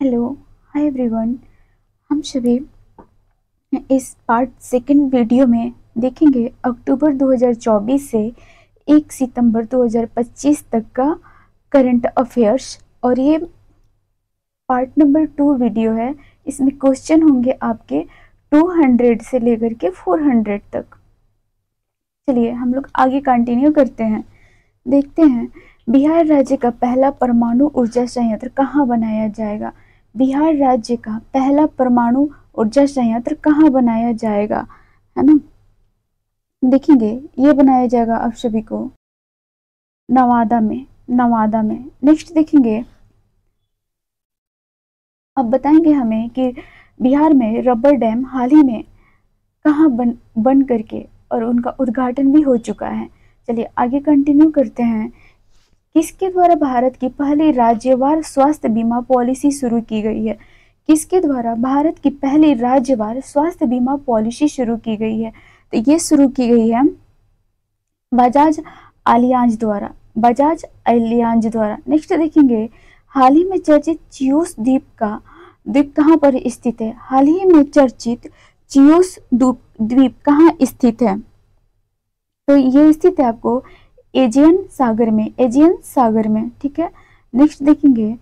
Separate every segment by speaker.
Speaker 1: Hello, hi everyone. हम सभी इस पार्ट सेकंड वीडियो में देखेंगे अक्टूबर 2024 से 1 सितंबर 2025 तक का करंट अफेयर्स। और ये पार्ट नंबर 2 वीडियो है। इसमें क्वेश्चन होंगे आपके 200 से लेकर के 400 तक। चलिए हम लोग आगे कंटिन्यू करते हैं। देखते हैं बिहार राज्य का पहला परमाणु ऊर्जा संयंत्र कहाँ बनाया जाएगा। बिहार राज्य का पहला परमाणु ऊर्जा संयंत्र कहाँ बनाया जाएगा, है ना। देखेंगे ये बनाया जाएगा आप सभी को नवादा में। नेक्स्ट देखेंगे, अब बताएंगे हमें कि बिहार में रबर डैम हाल ही में कहाँ बन करके और उनका उद्घाटन भी हो चुका है। चलिए आगे कंटिन्यू करते हैं। किसके द्वारा भारत की पहली राज्यवार स्वास्थ्य बीमा पॉलिसी शुरू की गई है। किसके द्वारा भारत की पहली राज्यवार स्वास्थ्य बीमा पॉलिसी शुरू की गई है। तो ये शुरू की गई है बजाज अलियांज द्वारा। नेक्स्ट देखेंगे, हाल ही में चर्चित चियोस द्वीप कहाँ पर स्थित है। हाल ही में चर्चित चियोस द्वीप कहाँ स्थित है। तो ये स्थित है आपको एजियन सागर में, ठीक है। नेक्स्ट देखेंगे,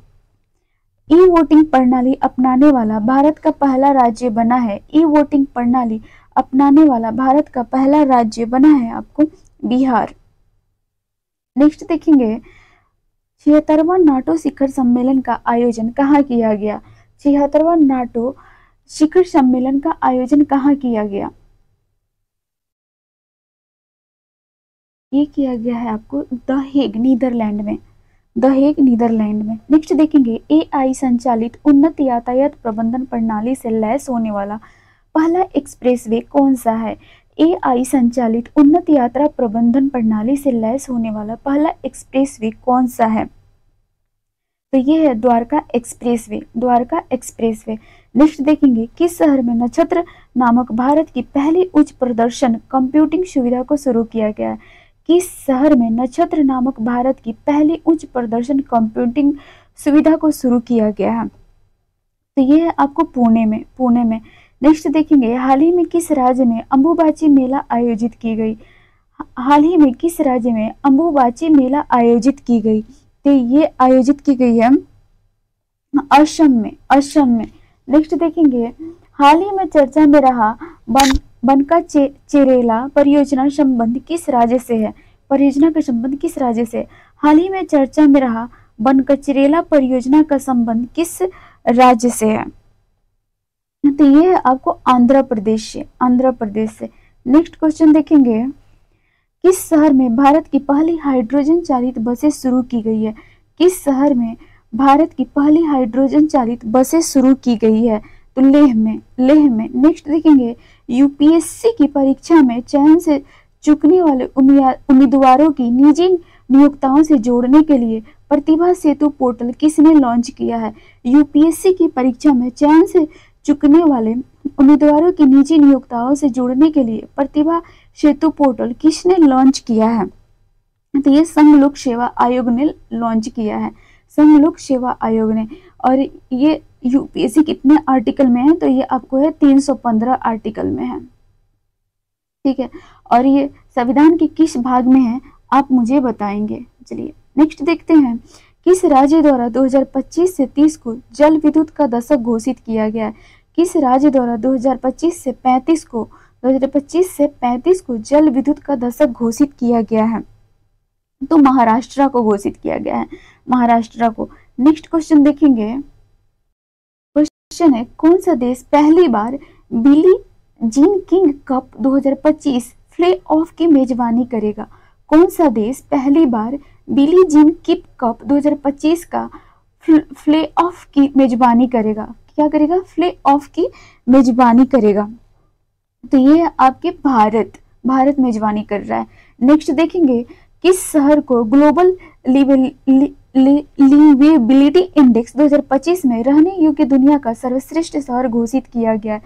Speaker 1: ई वोटिंग प्रणाली अपनाने वाला भारत का पहला राज्य बना है। ई वोटिंग प्रणाली अपनाने वाला भारत का पहला राज्य बना है आपको बिहार। नेक्स्ट देखेंगे, 76वां नाटो शिखर सम्मेलन का आयोजन कहाँ किया गया। 76वां नाटो शिखर सम्मेलन का आयोजन कहाँ किया गया। ये किया गया है आपको द हेग नीदरलैंड में। नेक्स्ट देखेंगे, एआई संचालित उन्नत यातायात प्रबंधन प्रणाली से लैस होने वाला पहला एक्सप्रेसवे कौन सा है। एआई संचालित उन्नत यात्रा प्रबंधन प्रणाली से लैस होने वाला पहला एक्सप्रेसवे कौन सा है। तो ये है द्वारका एक्सप्रेसवे। नेक्स्ट देखेंगे, किस शहर में नक्षत्र नामक भारत की पहली उच्च प्रदर्शन कंप्यूटिंग सुविधा को शुरू किया गया है। किस शहर में नक्षत्र नामक भारत की पहली उच्च प्रदर्शन कंप्यूटिंग सुविधा को शुरू किया गया है। तो ये है आपको पुणे में। नेक्स्ट देखेंगे, हाल ही में किस राज्य में अंबुबाची मेला आयोजित की गई। हाल ही में किस राज्य में अंबुबाची मेला आयोजित की गई। तो ये आयोजित की गई है असम में। नेक्स्ट देखेंगे, हाल ही में चर्चा में रहा बनका चेरेला परियोजना संबंध किस राज्य से है। परियोजना का संबंध किस राज्य से। हाल ही में चर्चा में रहा बनकचरेला परियोजना का संबंध किस राज्य से है। तो ये है आपको आंध्र प्रदेश से। नेक्स्ट क्वेश्चन देखेंगे, किस शहर में भारत की पहली हाइड्रोजन चालित बसें शुरू की गई है। किस शहर में भारत की पहली हाइड्रोजन चालित बसें शुरू की गई है। तो लेह में। नेक्स्ट देखेंगे, यूपीएससी की परीक्षा में चयन से चूकने वाले उम्मीदवारों की निजी नियोक्ताओं से जोड़ने के लिए प्रतिभा सेतु पोर्टल किसने लॉन्च किया है। यूपीएससी की परीक्षा में चयन से चूकने वाले उम्मीदवारों की निजी नियोक्ताओं से जोड़ने के लिए प्रतिभा सेतु पोर्टल किसने लॉन्च किया है। तो ये संघ लोक सेवा आयोग ने लॉन्च किया है, ने। और ये यूपीएससी कितने आर्टिकल में है, तो ये आपको है 315 आर्टिकल में है, ठीक है। और ये संविधान के किस भाग में है आप मुझे बताएंगे। चलिए नेक्स्ट देखते हैं, किस राज्य द्वारा 2025 से 30 को जल विद्युत का दशक घोषित किया गया है। किस राज्य द्वारा 2025 से 35 को जल विद्युत का दशक घोषित किया गया है। तो महाराष्ट्र को घोषित किया गया है, महाराष्ट्र को। नेक्स्ट क्वेश्चन देखेंगे, क्वेश्चन है, कौन सा देश पहली बार Billie Jean King Cup 2025 play off की मेजबानी करेगा। कौन सा देश पहली बार बिली जीन किंग कप 2025 का प्ले ऑफ की मेजबानी करेगा। क्या करेगा, प्ले ऑफ की मेजबानी करेगा। तो ये आपके भारत मेजबानी कर रहा है। नेक्स्ट देखेंगे, किस शहर को ग्लोबल लिवेबिलिटी इंडेक्स 2025 में रहने योग्य दुनिया का सर्वश्रेष्ठ शहर घोषित किया गया है।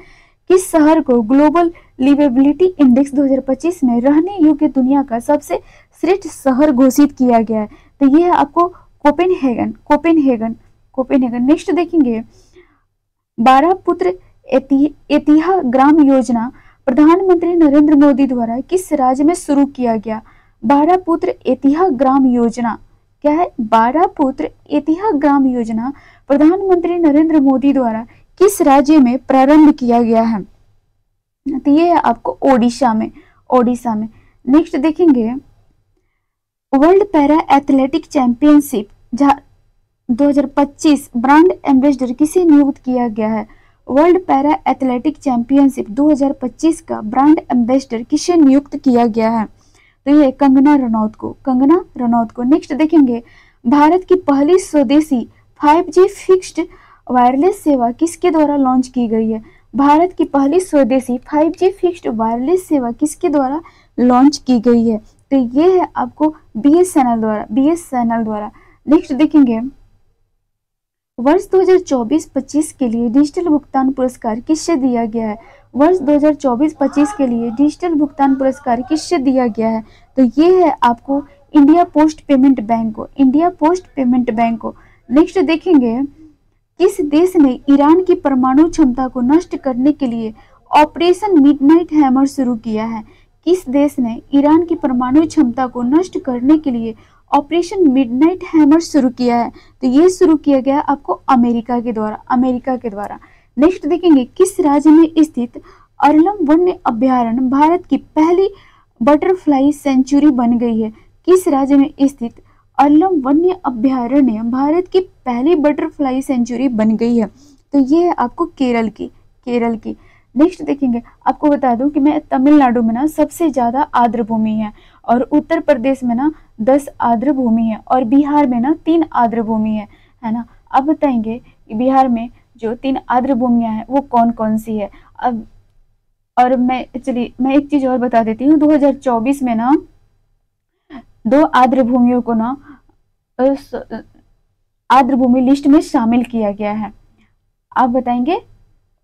Speaker 1: किस शहर को ग्लोबल लिवेबिलिटी इंडेक्स 2025 में रहने योग्य दुनिया का सबसे श्रेष्ठ शहर घोषित किया गया है। तो ये है आपको कोपेनहेगन कोपेनहेगन। नेक्स्ट देखेंगे 12 पुत्र एतिहा ग्राम योजना प्रधानमंत्री नरेंद्र मोदी द्वारा किस राज्य में शुरू किया गया? 12 पुत्र एतिहा ग्राम योजना क्या है? 12 पुत्र एतिहा ग्राम योजना प्रधानमंत्री नरेंद्र मोदी द्वारा किस राज्य में प्रारंभ किया गया है? तो ये है आपको ओडिशा में, ओडिशा में। नेक्स्ट देखेंगे world para athletic championship 2025 brand ambassador किसे नियुक्त किया गया है? वर्ल्ड पैरा एथलेटिक चैंपियनशिप 2025 का ब्रांड एम्बेसडर किसे नियुक्त किया गया है? तो ये कंगना रनौत को, कंगना रनौत को। नेक्स्ट देखेंगे भारत की पहली स्वदेशी 5G फिक्स्ड वायरलेस सेवा किसके द्वारा लॉन्च की गई है? भारत की पहली स्वदेशी 5G फिक्स्ड वायरलेस सेवा किसके द्वारा लॉन्च की गई है? तो ये है आपको BSNL द्वारा, BSNL द्वारा। नेक्स्ट देखेंगे वर्ष 2024-25 के लिए डिजिटल भुगतान पुरस्कार किससे दिया गया है? वर्ष 2024-25 के लिए डिजिटल भुगतान पुरस्कार किससे दिया गया है? तो ये है आपको इंडिया पोस्ट पेमेंट बैंक को, इंडिया पोस्ट पेमेंट बैंक को। नेक्स्ट देखेंगे किस देश ने ईरान की परमाणु क्षमता को नष्ट करने के लिए ऑपरेशन मिडनाइट हैमर शुरू किया है? किस देश ने ईरान की परमाणु क्षमता को नष्ट करने के लिए ऑपरेशन मिडनाइट हैमर शुरू किया है? तो ये शुरू किया गया आपको अमेरिका के द्वारा, अमेरिका के द्वारा। नेक्स्ट देखेंगे किस राज्य में स्थित अर्लम वन्य अभ्यारण्य भारत की पहली बटरफ्लाई सेंचुरी बन गई है? किस राज्य में स्थित अर्लम वन्य अभ्यारण्य भारत की पहली बटरफ्लाई सेंचुरी बन गई है? तो ये है आपको केरल की, केरल की। नेक्स्ट देखेंगे आपको बता दूं कि मैं तमिलनाडु में ना सबसे ज्यादा आर्द्र भूमि है, और उत्तर प्रदेश में ना 10 आर्द्र भूमि है, और बिहार में ना 3 आर्द्र भूमि है ना। अब बताएंगे कि बिहार में जो 3 आर्द्र भूमियां हैं वो कौन कौन सी है। अब और मैं मैं एक चीज और बता देती हूँ, 2024 में ना 2 आर्द्र भूमियों को ना आर्द्र भूमि लिस्ट में शामिल किया गया है। आप बताएंगे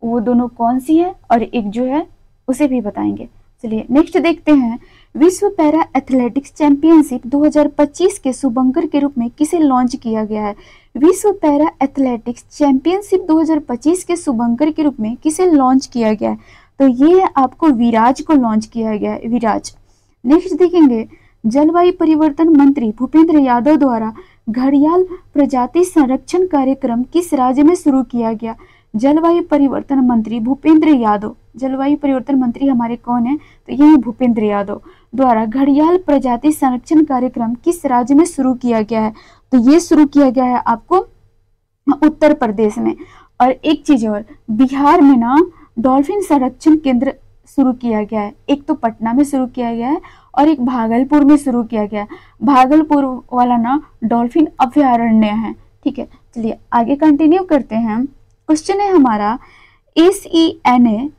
Speaker 1: वो दोनों कौन सी है, और एक जो है उसे भी बताएंगे। चलिए नेक्स्ट देखते हैं विश्व पैरा एथलेटिक्स चैंपियनशिप 2025 के शुभंकर के रूप में किसे लॉन्च किया गया है? विश्व पैरा एथलेटिक्स चैंपियनशिप 2025 के शुभंकर के रूप में किसे लॉन्च किया गया है? तो ये आपको विराज को लॉन्च किया गया है, विराज। नेक्स्ट देखेंगे जलवायु परिवर्तन मंत्री भूपेंद्र यादव द्वारा घड़ियाल प्रजाति संरक्षण कार्यक्रम किस राज्य में शुरू किया गया? जलवायु परिवर्तन मंत्री भूपेंद्र यादव, जलवायु परिवर्तन मंत्री हमारे कौन है? तो ये है भूपेंद्र यादव द्वारा घड़ियाल प्रजाति संरक्षण कार्यक्रम किस राज्य में शुरू किया गया है? तो ये शुरू किया गया है आपको उत्तर प्रदेश में। और एक चीज और, बिहार में ना डॉल्फिन संरक्षण केंद्र शुरू किया गया है। एक तो पटना में शुरू किया गया है और एक भागलपुर में शुरू किया गया है। भागलपुर वाला ना डॉल्फिन अभयारण्य है, ठीक है। चलिए आगे कंटिन्यू करते हैं। क्वेश्चन है हमारा ACNA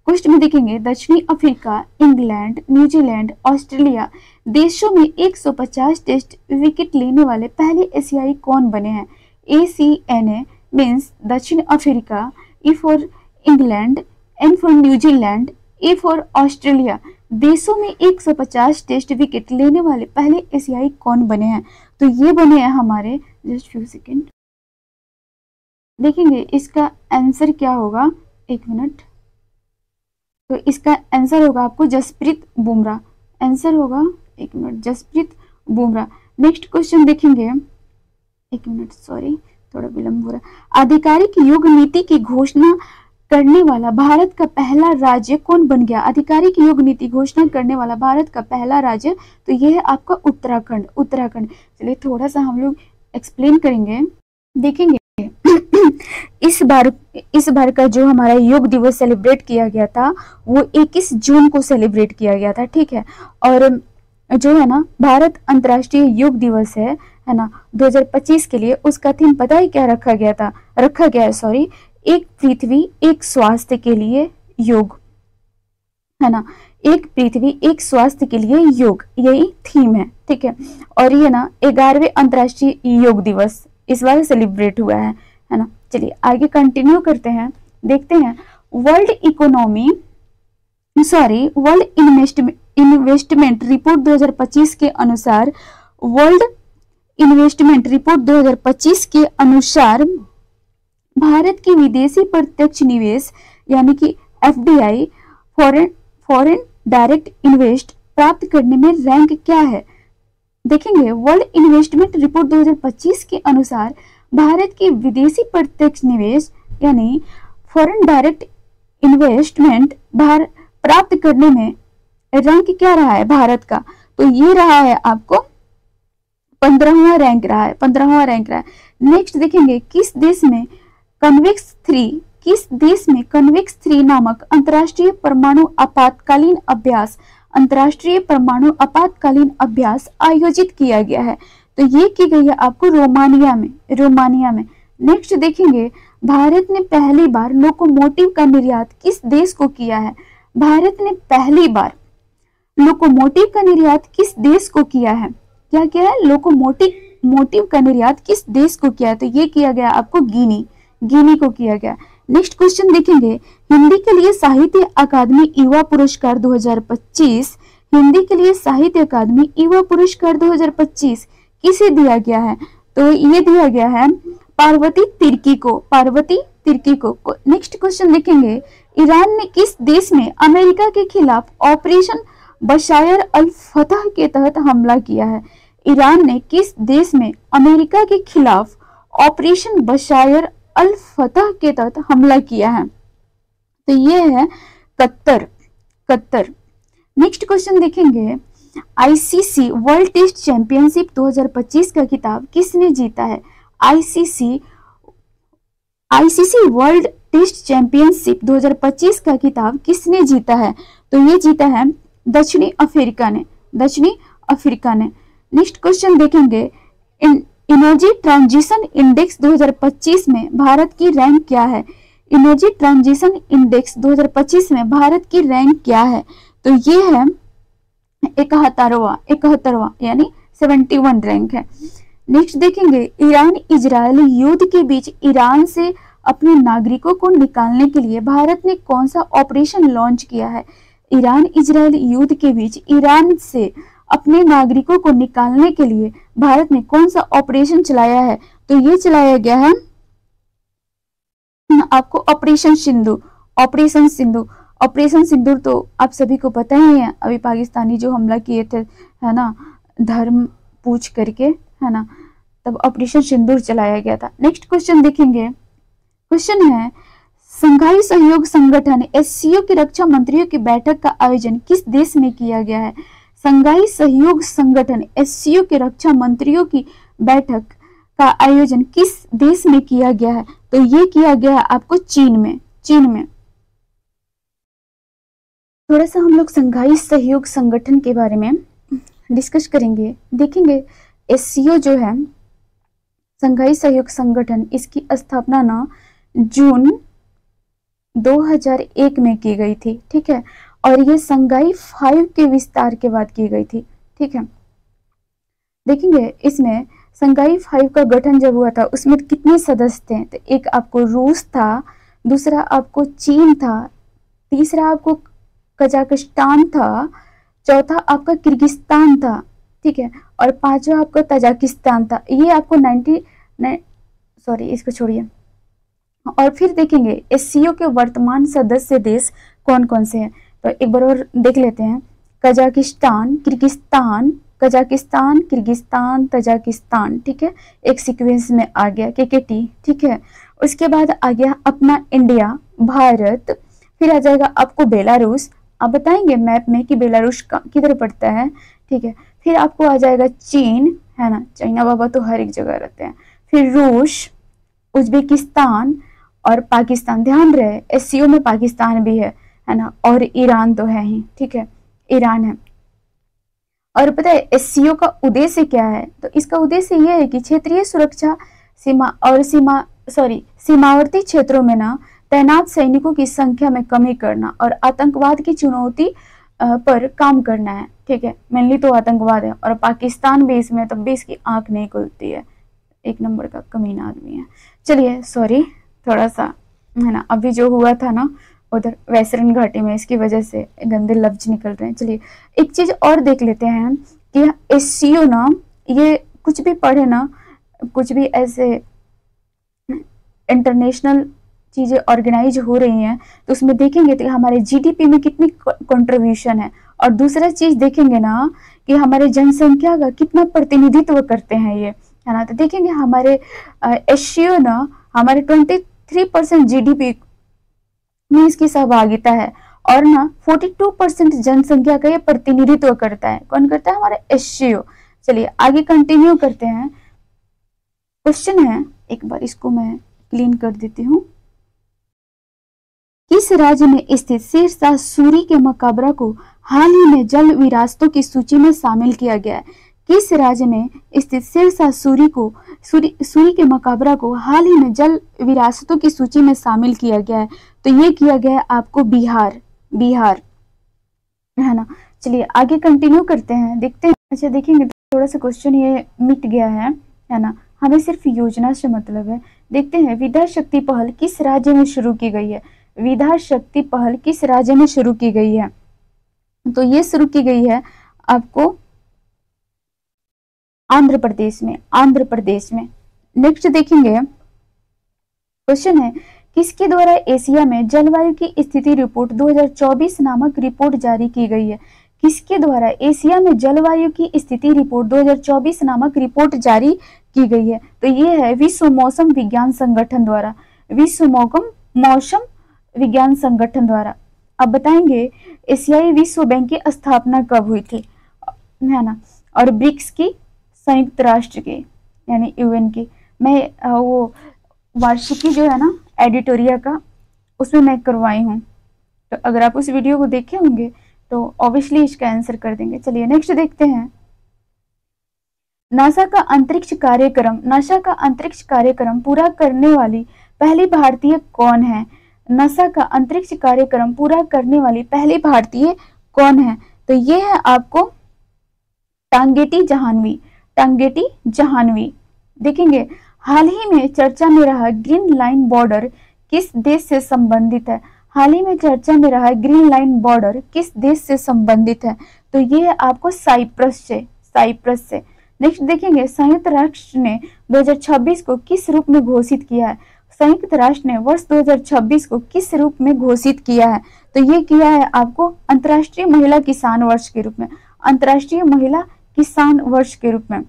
Speaker 1: क्वेश्चन में देखेंगे दक्षिणी अफ्रीका, इंग्लैंड, न्यूजीलैंड, ऑस्ट्रेलिया देशों में 150 टेस्ट विकेट लेने वाले पहले एशियाई कौन बने हैं? ACNA मीन्स दक्षिण Africa, E for England, N for New Zealand, A for Australia देशों में 150 टेस्ट विकेट लेने वाले पहले एशियाई कौन बने हैं? तो ये बने हैं हमारे, जस्ट फ्यू सेकेंड देखेंगे इसका आंसर क्या होगा, एक मिनट। तो इसका आंसर होगा आपको जसप्रीत बुमराह, आंसर होगा एक minute Jasprit Bumrah. Next question देखेंगे, एक मिनट सॉरी थोड़ा विलंब हो रहा है। आधिकारिक योग नीति की घोषणा करने वाला भारत का पहला राज्य कौन बन गया? आधिकारिक योग नीति घोषणा करने वाला भारत का पहला राज्य, तो यह है आपका उत्तराखंड, उत्तराखंड। चलिए थोड़ा सा हम लोग एक्सप्लेन करेंगे, देखेंगे इस बार का जो हमारा योग दिवस सेलिब्रेट किया गया था वो 21 जून को सेलिब्रेट किया गया था, ठीक है। और जो है ना भारत अंतर्राष्ट्रीय योग दिवस है ना 2025 के लिए, उसका थीम पता है क्या रखा गया है सॉरी, एक पृथ्वी एक स्वास्थ्य के लिए योग, है ना। एक पृथ्वी एक स्वास्थ्य के लिए योग, यही थीम है, ठीक है। और ये ना 11वें अंतर्राष्ट्रीय योग दिवस इस बार सेलिब्रेट हुआ है ना। चलिए आगे कंटिन्यू करते हैं, देखते हैं वर्ल्ड इन्वेस्टमेंट रिपोर्ट 2025 के अनुसार वर्ल्ड इन्वेस्टमेंट रिपोर्ट 2025 के अनुसार भारत की विदेशी प्रत्यक्ष निवेश यानी कि एफडीआई फॉरेन डायरेक्ट इन्वेस्ट प्राप्त करने में रैंक क्या है। देखेंगे वर्ल्ड इन्वेस्टमेंट रिपोर्ट 2025 के अनुसार भारत की विदेशी प्रत्यक्ष निवेश यानी फॉरेन डायरेक्ट इन्वेस्टमेंट प्राप्त करने में रैंक क्या रहा है भारत का, तो ये रहा है आपको 15वां रैंक रहा है, 15वां रैंक रहा है। नेक्स्ट देखेंगे किस देश में कन्वेक्स 3 नामक अंतरराष्ट्रीय परमाणु आपातकालीन अभ्यास आयोजित किया गया है, तो ये की गई है आपको रोमानिया में। नेक्स्ट देखेंगे भारत ने पहली बार लोकोमोटिव का निर्यात किस देश को किया है। भारत ने पहली बार लोकोमोटिव का निर्यात किस देश को किया है, क्या किया है, लोकोमोटिव का निर्यात किस देश को किया है, तो ये किया गया आपको गिनी को किया गया। नेक्स्ट क्वेश्चन देखेंगे हिंदी के लिए साहित्य अकादमी युवा पुरस्कार 2025, हिंदी के लिए साहित्य अकादमी युवा पुरस्कार 2025 किसे दिया गया है, तो ये दिया गया है पार्वती तिर्की को। नेक्स्ट क्वेश्चन देखेंगे ईरान ने किस देश में अमेरिका के खिलाफ ऑपरेशन बशायर अल फतह के तहत हमला किया है। ईरान ने किस देश में अमेरिका के खिलाफ ऑपरेशन बशायर अल फतह के तहत हमला किया है, तो ये है कतर। नेक्स्ट क्वेश्चन देखेंगे आईसीसी वर्ल्ड टेस्ट चैंपियनशिप 2025 का खिताब किसने जीता है। आईसीसी वर्ल्ड टेस्ट चैंपियनशिप 2025 का खिताब किसने जीता है, तो ये जीता है दक्षिणी अफ्रीका ने। नेक्स्ट क्वेश्चन देखेंगे एनर्जी ट्रांजिशन इंडेक्स 2025 में भारत की रैंक क्या है। एनर्जी ट्रांजिशन इंडेक्स 2025 में भारत की रैंक क्या है, तो ये है 71वां यानी 71 रैंक है। नेक्स्ट देखेंगे ईरान इजरायल युद्ध के बीच ईरान से अपने नागरिकों को निकालने के लिए भारत ने कौन सा ऑपरेशन लॉन्च किया है। ईरान इजरायल युद्ध के बीच ईरान से अपने नागरिकों को निकालने के लिए भारत ने कौन सा ऑपरेशन चलाया है, तो ये चलाया गया है आपको ऑपरेशन सिंदूर तो आप सभी को पता ही है, अभी पाकिस्तानी जो हमला किए थे है ना, धर्म पूछ करके है ना, तब ऑपरेशन सिंदूर चलाया गया था। नेक्स्ट क्वेश्चन देखेंगे, क्वेश्चन है संघाई सहयोग संगठन एससीओ की रक्षा मंत्रियों की बैठक का आयोजन किस देश में किया गया है। संघाई सहयोग संगठन एससीओ के रक्षा मंत्रियों की बैठक का आयोजन किस देश में किया गया है, तो ये किया गया है आपको चीन में। थोड़ा सा हम लोग संघाई सहयोग संगठन के बारे में डिस्कस करेंगे। देखेंगे एससीओ जो है संघाई सहयोग संगठन, इसकी स्थापना ना जून 2001 में की गई थी, ठीक है, और ये संघाई 5 के विस्तार के बाद की गई थी, ठीक है। देखेंगे इसमें संघाई 5 का गठन जब हुआ था उसमें कितने सदस्य थे, तो एक आपको रूस था, दूसरा आपको चीन था, तीसरा आपको कजाकिस्तान था, चौथा आपका किर्गिस्तान था, ठीक है, और पांचवा आपका तजाकिस्तान था। ये आपको इसको छोड़िए। और फिर देखेंगे एससीओ के वर्तमान सदस्य देश कौन कौन से हैं, तो एक बार और देख लेते हैं। कजाकिस्तान, किर्गिस्तान, तजाकिस्तान, ठीक है, एक सीक्वेंस में आ गया केकेटी, ठीक है। उसके बाद आ गया अपना इंडिया, भारत, फिर आ जाएगा आपको बेलारूस, आप बताएंगे मैप में कि बेलारूस किधर पड़ता है, ठीक है। फिर आपको आ जाएगा चीन, है ना, चाइना बाबा तो हर एक जगह रहते हैं। फिर रूस, उज्बेकिस्तान और पाकिस्तान। ध्यान रहे एससीओ में पाकिस्तान भी है ना, और ईरान तो है ही, ठीक है, ईरान है। और पता है एससीओ का उद्देश्य क्या है, तो इसका उद्देश्य यह है कि क्षेत्रीय सुरक्षा सीमावर्ती क्षेत्रों में ना तैनात सैनिकों की संख्या में कमी करना और आतंकवाद की चुनौती पर काम करना है, ठीक है। मेनली तो आतंकवाद है, और पाकिस्तान भी इसमें, तब भी इसकी आंख नहीं खुलती है, एक नंबर का कमीना आदमी है। चलिए सॉरी, थोड़ा सा है ना, अभी जो हुआ था ना उधर वैसरन घाटी में, इसकी वजह से गंदे लफ्ज निकल रहे हैं। चलिए एक चीज और देख लेते हैं कि एससीओ ना ये कुछ भी पढ़े ना, कुछ भी ऐसे इंटरनेशनल चीजें ऑर्गेनाइज हो रही हैं तो उसमें देखेंगे तो हमारे जीडीपी में कितनी कंट्रीब्यूशन है, और दूसरा चीज देखेंगे ना कि हमारे जनसंख्या का कितना प्रतिनिधित्व करते हैं ये, है ना। तो देखेंगे हमारे एशियो ना, हमारे 23% जीडीपी में इसकी सहभागिता है, और ना 42% जनसंख्या का ये प्रतिनिधित्व करता है। कौन करता है? हमारे एशियो। चलिए आगे कंटिन्यू करते हैं। क्वेश्चन है, एक बार इसको मैं क्लीन कर देती हूँ। किस राज्य में स्थित शेरशाह सूरी के मकबरा को हाल ही में जल विरासतों की सूची में शामिल किया गया है? किस राज्य में स्थित शेरशाह सूरी के मकबरा को हाल ही में जल विरासतों की सूची में शामिल किया गया है? तो ये किया गया है आपको बिहार, है ना। चलिए आगे कंटिन्यू करते हैं, देखते हैं। अच्छा देखेंगे थोड़ा सा क्वेश्चन ये मिट गया है ना। हमें सिर्फ योजना से मतलब है। देखते हैं विद्या शक्ति पहल किस राज्य में शुरू की गई है? विद्या शक्ति पहल किस राज्य में शुरू की गई है? तो ये शुरू की गई है आपको आंध्र प्रदेश में। नेक्स्ट देखेंगे, क्वेश्चन है किसके द्वारा एशिया में जलवायु की स्थिति रिपोर्ट 2024 नामक रिपोर्ट जारी की गई है? किसके द्वारा एशिया में जलवायु की स्थिति रिपोर्ट 2024 नामक रिपोर्ट जारी की गई है? तो ये है विश्व मौसम विज्ञान संगठन द्वारा, विश्व मौसम विज्ञान संगठन द्वारा। अब बताएंगे एशियाई विश्व बैंक की स्थापना कब हुई थी, है ना। और ब्रिक्स की संयुक्त राष्ट्र की यानी यूएन की, मैं वो वार्षिकी जो है ना एडिटोरिया का, उसमें मैं करवाई हूँ। तो अगर आप उस वीडियो को देखे होंगे तो ऑब्वियसली इसका आंसर कर देंगे। चलिए नेक्स्ट देखते हैं। नासा का अंतरिक्ष कार्यक्रम पूरा करने वाली पहली भारतीय कौन है? नासा का अंतरिक्ष कार्यक्रम पूरा करने वाली पहली भारतीय कौन है? तो ये है आपको टांगेटी जहानवी। देखेंगे हाल ही में चर्चा में रहा ग्रीन लाइन बॉर्डर किस देश से संबंधित है? हाल ही में चर्चा में रहा ग्रीन लाइन बॉर्डर किस देश से संबंधित है? तो ये है आपको साइप्रस से। नेक्स्ट देखेंगे संयुक्त राष्ट्र ने 2026 को किस रूप में घोषित किया है? संयुक्त राष्ट्र ने वर्ष 2026 को किस रूप में घोषित किया है? तो ये किया है आपको अंतर्राष्ट्रीय महिला किसान वर्ष के रूप में, अंतर्राष्ट्रीय महिला किसान वर्ष के रूप में।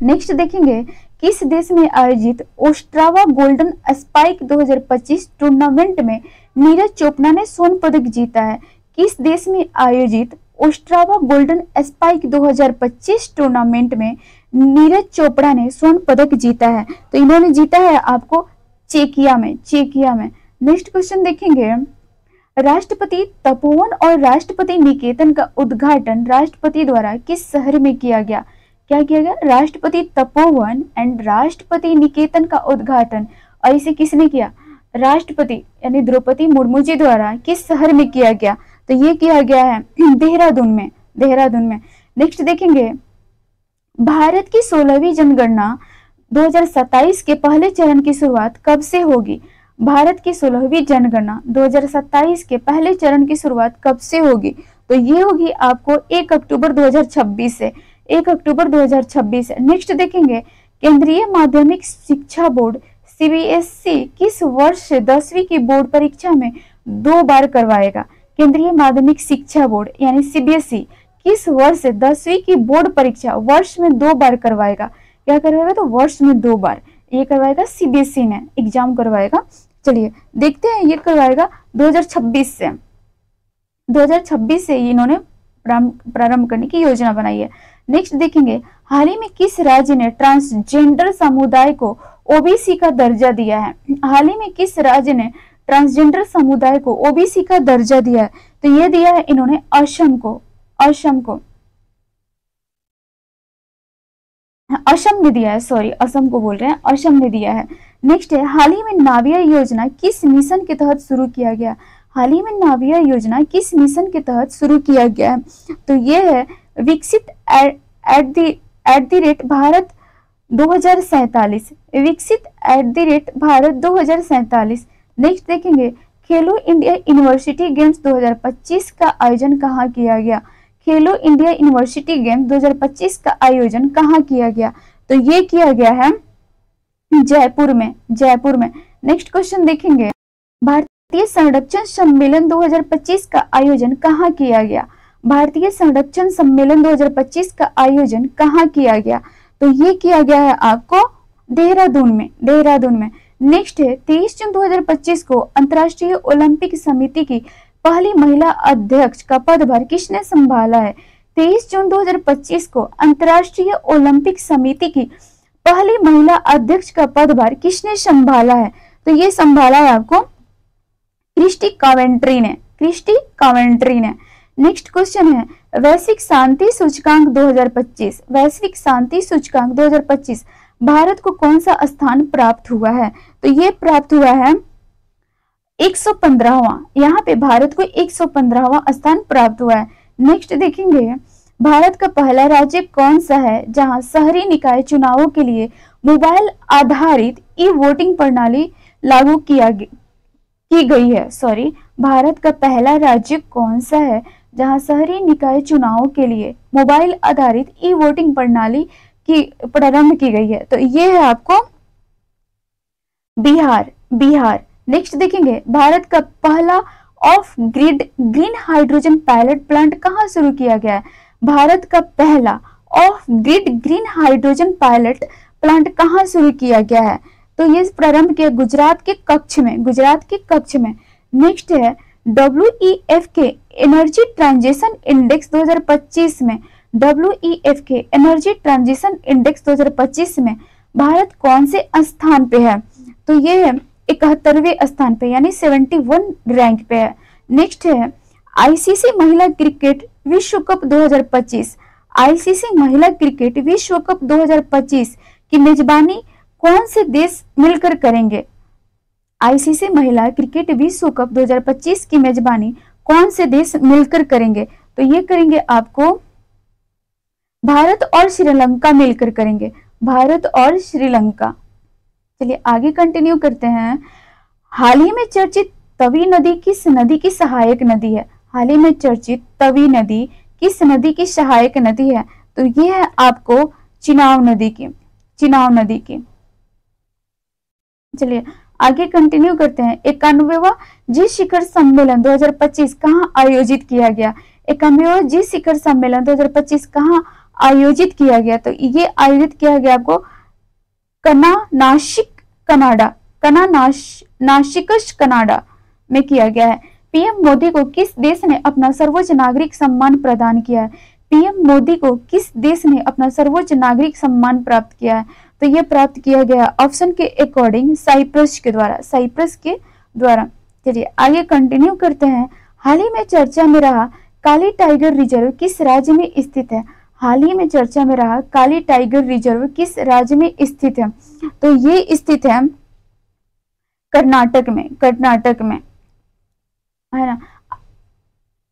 Speaker 1: नेक्स्ट देखेंगे किस देश में आयोजित ओस्ट्रावा गोल्डन स्पाइक 2025 टूर्नामेंट में नीरज चोपड़ा ने स्वर्ण पदक जीता है? किस देश में आयोजित ओस्ट्रावा गोल्डन स्पाइक 2025 टूर्नामेंट में नीरज चोपड़ा ने स्वर्ण पदक जीता है? तो इन्होंने जीता है आपको चेकिया में। नेक्स्ट क्वेश्चन देखेंगे, राष्ट्रपति तपोवन और राष्ट्रपति निकेतन का उद्घाटन राष्ट्रपति द्वारा किस शहर में किया गया? क्या किया गया? राष्ट्रपति तपोवन एंड राष्ट्रपति निकेतन का उद्घाटन, और इसे किसने किया? राष्ट्रपति यानी द्रौपदी मुर्मू जी द्वारा किस शहर में किया गया? तो ये किया गया है देहरादून में। नेक्स्ट देखेंगे भारत की 16वीं जनगणना 2027 के पहले चरण की शुरुआत कब से होगी? भारत की 16वीं जनगणना 2027 के पहले चरण की शुरुआत कब से होगी? तो ये होगी आपको 1 अक्टूबर 2026 से। 1 अक्टूबर 2026 से। नेक्स्ट देखेंगे केंद्रीय माध्यमिक शिक्षा बोर्ड सीबीएसई किस वर्ष से 10वीं की बोर्ड परीक्षा में 2 बार करवाएगा? केंद्रीय माध्यमिक शिक्षा बोर्ड यानी सीबीएसई किस वर्ष से 10वीं की बोर्ड परीक्षा वर्ष में 2 बार करवाएगा? क्या करवाएगा? तो वर्ष में 2 बार ये करवाएगा, सीबीएसई ने एग्जाम करवाएगा। चलिए देखते हैं, ये करवाएगा 2026 से इन्होंने प्रारंभ करने की योजना बनाई है। नेक्स्ट देखेंगे हाल ही में किस राज्य ने ट्रांसजेंडर समुदाय को ओबीसी का दर्जा दिया है? हाल ही में किस राज्य ने ट्रांसजेंडर समुदाय को ओबीसी का दर्जा दिया है? तो ये दिया है इन्होंने असम को असम ने दिया है, सॉरी असम को बोल रहे हैं, असम ने दिया है। नेक्स्ट है हाल ही में नाविया योजना किस मिशन के तहत शुरू किया गया? हाल ही में नाविया योजना किस मिशन के तहत शुरू किया गया है? तो ये है विकसित एट द रेट भारत 2047, विकसित at the rate Bharat 2047। Next देखेंगे खेलो इंडिया यूनिवर्सिटी गेम्स 2025 का आयोजन कहाँ किया गया? खेलो इंडिया यूनिवर्सिटी गेम 2025 का आयोजन कहाँ किया गया? तो ये किया गया है जयपुर में, जयपुर में। नेक्स्ट क्वेश्चन देखेंगे, भारतीय संरक्षण सम्मेलन 2025 का आयोजन कहाँ किया गया? भारतीय संरक्षण सम्मेलन 2025 का आयोजन कहाँ किया गया? तो ये किया गया है आपको देहरादून में, देहरादून में। नेक्स्ट है 23 जून 2025 को अंतर्राष्ट्रीय ओलंपिक समिति की पहली महिला अध्यक्ष का पदभार किसने संभाला है? 23 जून 2025 को अंतर्राष्ट्रीय ओलंपिक समिति की पहली महिला अध्यक्ष का पदभार किसने संभाला है? तो ये संभाला है आपको क्रिस्टी कावेंट्री ने, क्रिस्टी कावेंट्री ने। नेक्स्ट क्वेश्चन है वैश्विक शांति सूचकांक 2025, वैश्विक शांति सूचकांक 2025 भारत को कौन सा स्थान प्राप्त हुआ है? तो ये प्राप्त हुआ है 115वां, यहाँ पे भारत को 115वां स्थान प्राप्त हुआ है। नेक्स्ट देखेंगे, भारत का पहला राज्य कौन सा है जहां शहरी निकाय चुनावों के लिए मोबाइल आधारित ई वोटिंग प्रणाली लागू की गई है? सॉरी, भारत का पहला राज्य कौन सा है जहां शहरी निकाय चुनावों के लिए मोबाइल आधारित ई वोटिंग प्रणाली की प्रारंभ की गई है? तो ये है आपको बिहार, बिहार। नेक्स्ट देखेंगे, भारत का पहला of grid green hydrogen pilot plant कहाँ शुरू किया गया है? भारत का पहला of grid green hydrogen pilot plant कहाँ शुरू किया गया है? तो ये प्रारंभ किया गुजरात के कच्छ में, गुजरात के कच्छ में। नेक्स्ट है WEF के एनर्जी ट्रांजिशन इंडेक्स 2025 में, WEF के एनर्जी ट्रांजिशन इंडेक्स 2025 में भारत कौन से स्थान पे है? तो ये है 71वें स्थान पे, यानी 71 रैंक पे है। नेक्स्ट है ICC महिला क्रिकेट विश्व कप 2025, ICC महिला क्रिकेट विश्व कप 2025 की मेजबानी कौन से देश मिलकर करेंगे? ICC महिला क्रिकेट विश्व कप 2025 की मेजबानी कौन से देश मिलकर करेंगे? तो ये करेंगे आपको भारत और श्रीलंका मिलकर करेंगे, भारत और श्रीलंका। चलिए आगे कंटिन्यू करते हैं। हाल ही में चर्चित तवी नदी किस नदी की सहायक नदी है? हाल ही में चर्चित तवी नदी किस नदी की सहायक नदी है? तो ये है आपको चिनाब नदी की, चिनाब नदी की। चलिए आगे कंटिन्यू करते हैं। 91वां जी शिखर सम्मेलन 2025 कहाँ आयोजित किया गया? 91वां जी शिखर सम्मेलन 2025 कहाँ आयोजित किया गया? तो ये आयोजित किया गया आपको कना नासिक कनाडा, नासिकस कनाडा में किया गया है। पीएम मोदी को किस देश ने अपना सर्वोच्च नागरिक सम्मान प्रदान किया है? पीएम मोदी को किस देश ने अपना सर्वोच्च नागरिक सम्मान प्राप्त किया है? तो ये प्राप्त किया गया ऑप्शन के अकॉर्डिंग साइप्रस के द्वारा, साइप्रस के द्वारा। चलिए आगे कंटिन्यू करते हैं। हाल ही में चर्चा में रहा काली टाइगर रिजर्व किस राज्य में स्थित है? हाल ही में चर्चा में रहा काली टाइगर रिजर्व किस राज्य में स्थित है? तो ये स्थित है कर्नाटक में, कर्नाटक में, है ना।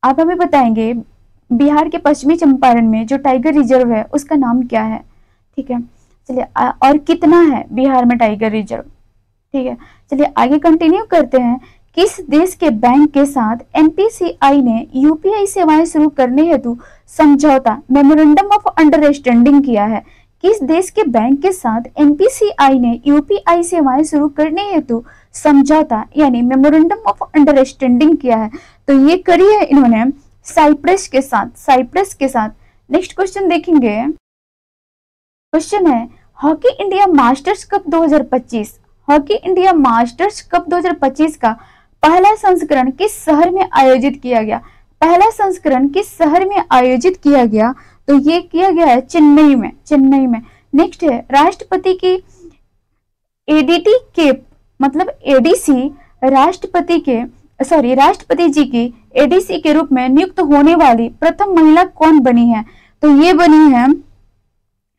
Speaker 1: आप हमें बताएंगे बिहार के पश्चिमी चंपारण में जो टाइगर रिजर्व है उसका नाम क्या है? ठीक है, चलिए और कितना है बिहार में टाइगर रिजर्व? ठीक है, चलिए आगे कंटिन्यू करते हैं। किस देश के बैंक के साथ NPCI ने UPI सेवाएं शुरू करने हेतु समझौता मेमोरेंडम ऑफ अंडरस्टैंडिंग किया है? किस देश के बैंक के साथ NPCI ने UPI सेवाएं शुरू करने हेतु समझौता यानी मेमोरेंडम ऑफ अंडरस्टैंडिंग किया है? तो ये करी है इन्होंने साइप्रस के साथ, साइप्रस के साथ। नेक्स्ट क्वेश्चन देखेंगे। क्वेश्चन है hockey India masters cup 2025, hockey India masters cup 2025 का पहला संस्करण किस शहर में आयोजित किया गया? पहला संस्करण किस शहर में आयोजित किया गया? तो ये किया गया है चेन्नई में, चेन्नई में। नेक्स्ट है राष्ट्रपति की ADT के मतलब ADC राष्ट्रपति के राष्ट्रपति जी की ADC के रूप में नियुक्त होने वाली प्रथम महिला कौन बनी है? तो ये बनी है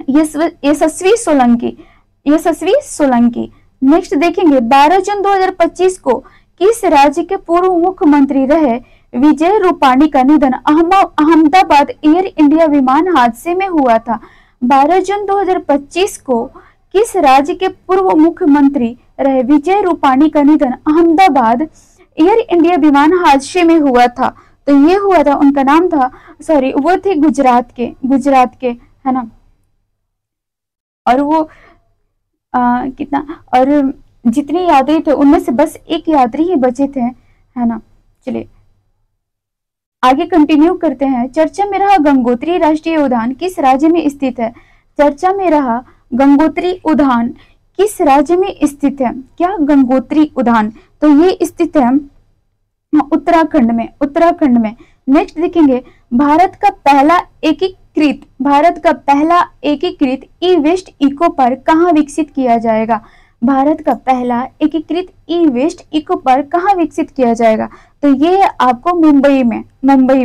Speaker 1: यशस्वी सोलंकी, यशस्वी सोलंकी। नेक्स्ट देखेंगे 12 जून 2025 को किस राज्य के पूर्व मुख्यमंत्री रहे विजय रूपाणी का निधन अहमदाबाद एयर इंडिया विमान हादसे में हुआ था? 12 जून 2025 को किस राज्य के पूर्व मुख्यमंत्री रहे विजय रूपाणी का निधन अहमदाबाद एयर इंडिया विमान हादसे में हुआ था? तो तो ये हुआ था, उनका नाम था, सॉरी वो थे गुजरात के, है ना। और वो कितना, और जितने यात्री थे उनमें से बस एक यात्री ही बचे थे, है ना। चलिए आगे कंटिन्यू करते हैं। चर्चा में रहा गंगोत्री राष्ट्रीय उद्यान किस राज्य में स्थित है? चर्चा में रहा गंगोत्री उद्यान किस राज्य में स्थित है? क्या गंगोत्री उद्यान, तो ये स्थित है उत्तराखंड में। नेक्स्ट देखेंगे, भारत का पहला एकीकृत ई वेस्ट इको पार्क कहाँ विकसित किया जाएगा? भारत का पहला एकीकृत ई वेस्ट इको पार्क कहाँ विकसित किया जाएगा? तो ये है आपको मुंबई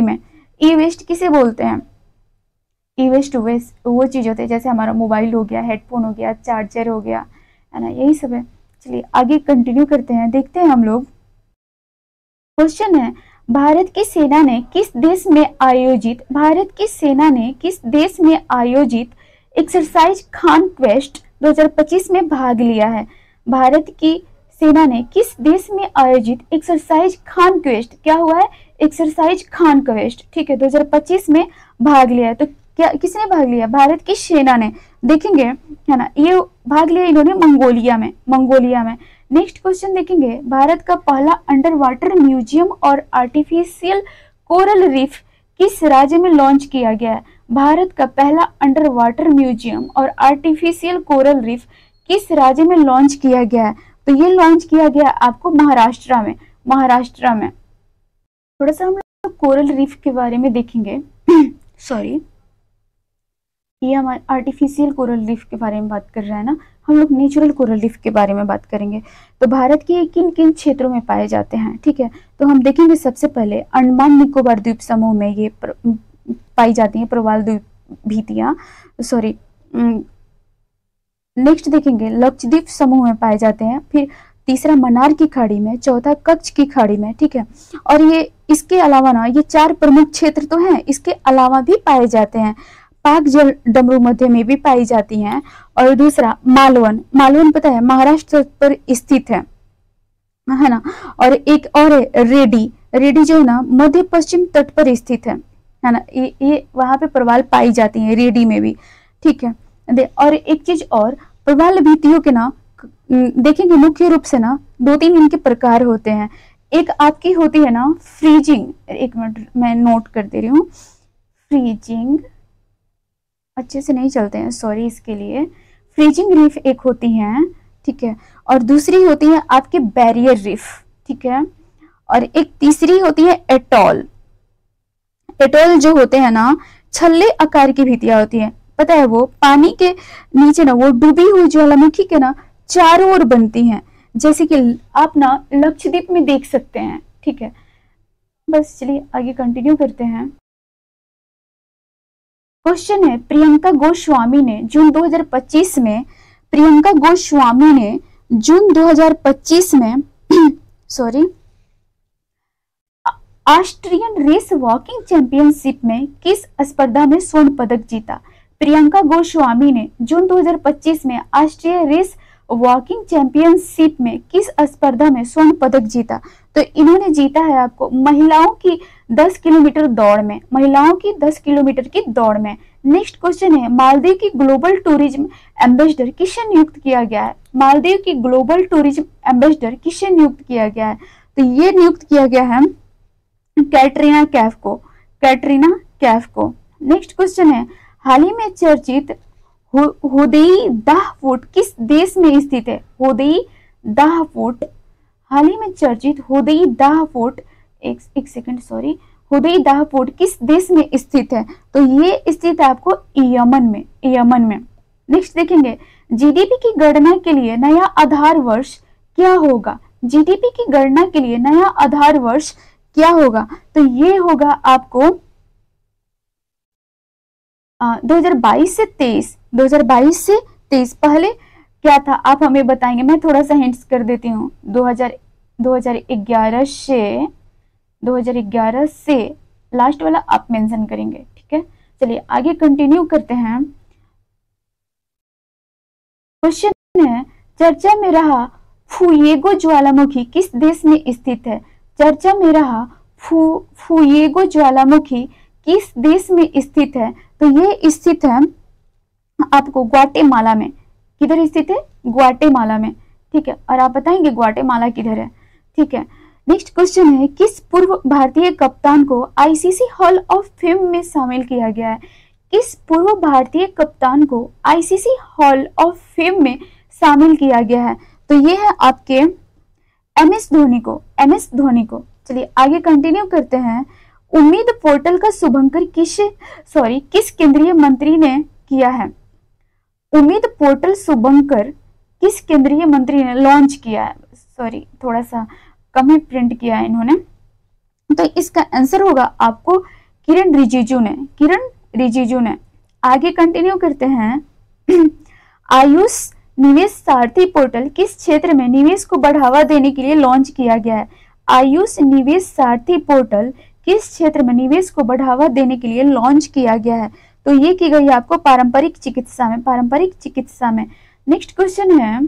Speaker 1: में। ई वेस्ट किसे बोलते हैं? ई वेस्ट वो चीज होते हैं जैसे हमारा मोबाइल हो गया, हेडफोन हो गया, चार्जर हो गया, है ना, यही सब है। चलिए आगे कंटिन्यू करते हैं, देखते हैं हम लोग। क्वेश्चन है, भारत की सेना ने किस देश में आयोजित एक्सरसाइज कॉन्क्वेस्ट 2025 में भाग लिया है? भारत की सेना ने किस देश में आयोजित एक्सरसाइज कॉन्क्वेस्ट, क्या हुआ है? एक्सरसाइज कॉन्क्वेस्ट, ठीक है, 2025 में भाग लिया है। तो क्या किसने भाग लिया? भारत की सेना ने। देखेंगे, है ना, ये भाग लिया इन्होंने मंगोलिया में। नेक्स्ट क्वेश्चन देखेंगे, भारत का पहला अंडर वाटर म्यूजियम और आर्टिफिशियल कोरल रीफ किस राज्य में लॉन्च किया गया है? भारत का पहला अंडर वाटर म्यूजियम और आर्टिफिशियल कोरल रीफ किस राज्य में लॉन्च किया गया है? तो ये लॉन्च किया गया आपको महाराष्ट्र में। थोड़ा सा हम लोग कोरल रीफ के बारे में देखेंगे। सॉरी, ये हमारे आर्टिफिशियल कोरल रीफ के बारे में बात कर रहा है ना, हम लोग नेचुरल कोरल रीफ के बारे में बात करेंगे। तो भारत के किन किन क्षेत्रों में पाए जाते हैं, ठीक है, तो हम देखेंगे सबसे पहले अंडमान निकोबार द्वीप समूह में ये पाई जाती हैं प्रवाल भीतियां, सॉरी। नेक्स्ट देखेंगे लक्षद्वीप समूह में पाए जाते हैं, फिर तीसरा मन्नार की खाड़ी में, चौथा कच्छ की खाड़ी में, ठीक है। और ये इसके अलावा ना, ये 4 प्रमुख क्षेत्र तो हैं, इसके अलावा भी पाए जाते हैं। पाक जल डमरू मध्य में भी पाई जाती हैं। और दूसरा मालवन पता है महाराष्ट्र पर स्थित है ना। और एक और है रेडी जो है ना मध्य पश्चिम तट पर स्थित है ना। ये वहां पे प्रवाल पाई जाती है, रेडी में भी, ठीक है। और एक चीज और, प्रवाल भीतियों के ना देखेंगे मुख्य रूप से ना 2-3 इनके प्रकार होते हैं। एक आपकी होती है ना फ्रीजिंग, एक मिनट मैं नोट कर दे रही हूँ, फ्रीजिंग अच्छे से नहीं चलते हैं, सॉरी इसके लिए। फ्रीजिंग रीफ एक होती है, ठीक है, और दूसरी होती है आपके बैरियर रीफ, ठीक है, और एक तीसरी होती है एटॉल जो होते हैं ना छल्ले आकार की भीतियां होती है, पता है, वो पानी के नीचे ना वो डूबी हुई ज्वालामुखी के ना चारों ओर बनती हैं, जैसे कि आप ना लक्षद्वीप में देख सकते हैं, ठीक है। बस चलिए आगे कंटिन्यू करते हैं। क्वेश्चन है, प्रियंका गोस्वामी ने जून 2025 में sorry Austrian race walking championship में किस स्पर्धा में स्वर्ण पदक जीता? प्रियंका गोस्वामी ने जून 2025 में ऑस्ट्रिया रेस वॉकिंग चैंपियनशिप में किस स्पर्धा में स्वर्ण पदक जीता? तो इन्होंने जीता है आपको महिलाओं की 10 किलोमीटर की दौड़ में। नेक्स्ट क्वेश्चन है, मालदीव की ग्लोबल टूरिज्म एम्बेसडर किसे नियुक्त किया गया है? मालदीव की ग्लोबल टूरिज्म एम्बेसडर किसे नियुक्त किया गया है? तो ये नियुक्त किया गया है कैटरीना कैफ को। नेक्स्ट क्वेश्चन है, हाल ही में चर्चित हुदेई दाह फोर्ट किस देश में स्थित है? हुदेई दाह फोर्ट हुदेई दाह फोर्ट किस देश में स्थित है? तो ये स्थित है आपको यमन में। नेक्स्ट देखेंगे, जीडीपी की गणना के लिए नया आधार वर्ष क्या होगा? जीडीपी की गणना के लिए नया आधार वर्ष क्या होगा? तो ये होगा आपको 2022 से 23। पहले क्या था आप हमें बताएंगे, मैं थोड़ा सा हिंट्स कर देती हूँ। 2011 से लास्ट वाला आप मेंशन करेंगे, ठीक है। चलिए आगे कंटिन्यू करते हैं। क्वेश्चन है, चर्चा में रहा फुएगो ज्वालामुखी किस देश में स्थित है? चर्चा में रहा फुएगो ज्वालामुखी किस देश में स्थित है? तो ये स्थित है आपको ग्वाटेमाला में। किधर स्थित है? ग्वाटेमाला में। ठीक है, और आप बताएंगे ग्वाटेमाला किधर है। ठीक है, नेक्स्ट क्वेश्चन है, किस पूर्व भारतीय कप्तान को आईसीसी हॉल ऑफ फेम में शामिल किया गया है? किस पूर्व भारतीय कप्तान को आईसीसी हॉल ऑफ फेम में शामिल किया गया है? तो ये है आपके एमएस धोनी को, एमएस धोनी को। चलिए आगे कंटिन्यू करते हैं। उम्मीद पोर्टल का शुभारंभ किस केंद्रीय मंत्री ने किया है? उम्मीद पोर्टल शुभारंभ किस केंद्रीय मंत्री ने लॉन्च किया है? थोड़ा सा कम ही प्रिंट किया है इन्होंने। तो इसका आंसर होगा आपको किरण रिजिजू ने, किरण रिजिजू ने। आगे कंटिन्यू करते हैं। आयुष निवेश सारथी पोर्टल किस क्षेत्र में निवेश को बढ़ावा देने के लिए लॉन्च किया गया है? आयुष निवेश सारथी पोर्टल किस क्षेत्र में निवेश को बढ़ावा देने के लिए लॉन्च किया गया है? तो ये की गई है आपको पारंपरिक चिकित्सा में, पारंपरिक चिकित्सा में। नेक्स्ट क्वेश्चन है,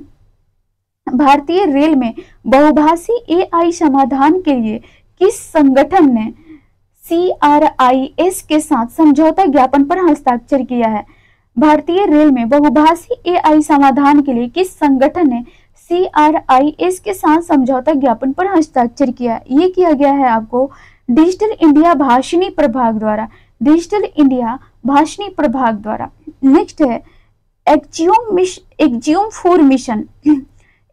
Speaker 1: भारतीय रेल में बहुभाषी एआई समाधान के लिए किस संगठन ने CRIS के साथ समझौता ज्ञापन पर हस्ताक्षर किया है? भारतीय रेल में बहुभाषी एआई समाधान के लिए किस संगठन ने CRIS के साथ समझौता ज्ञापन पर हस्ताक्षर किया? ये किया गया है आपको डिजिटल इंडिया भाषिणी प्रभाग द्वारा, डिजिटल इंडिया भाषिणी प्रभाग द्वारा। नेक्स्ट है एक्जियोम 4 मिशन,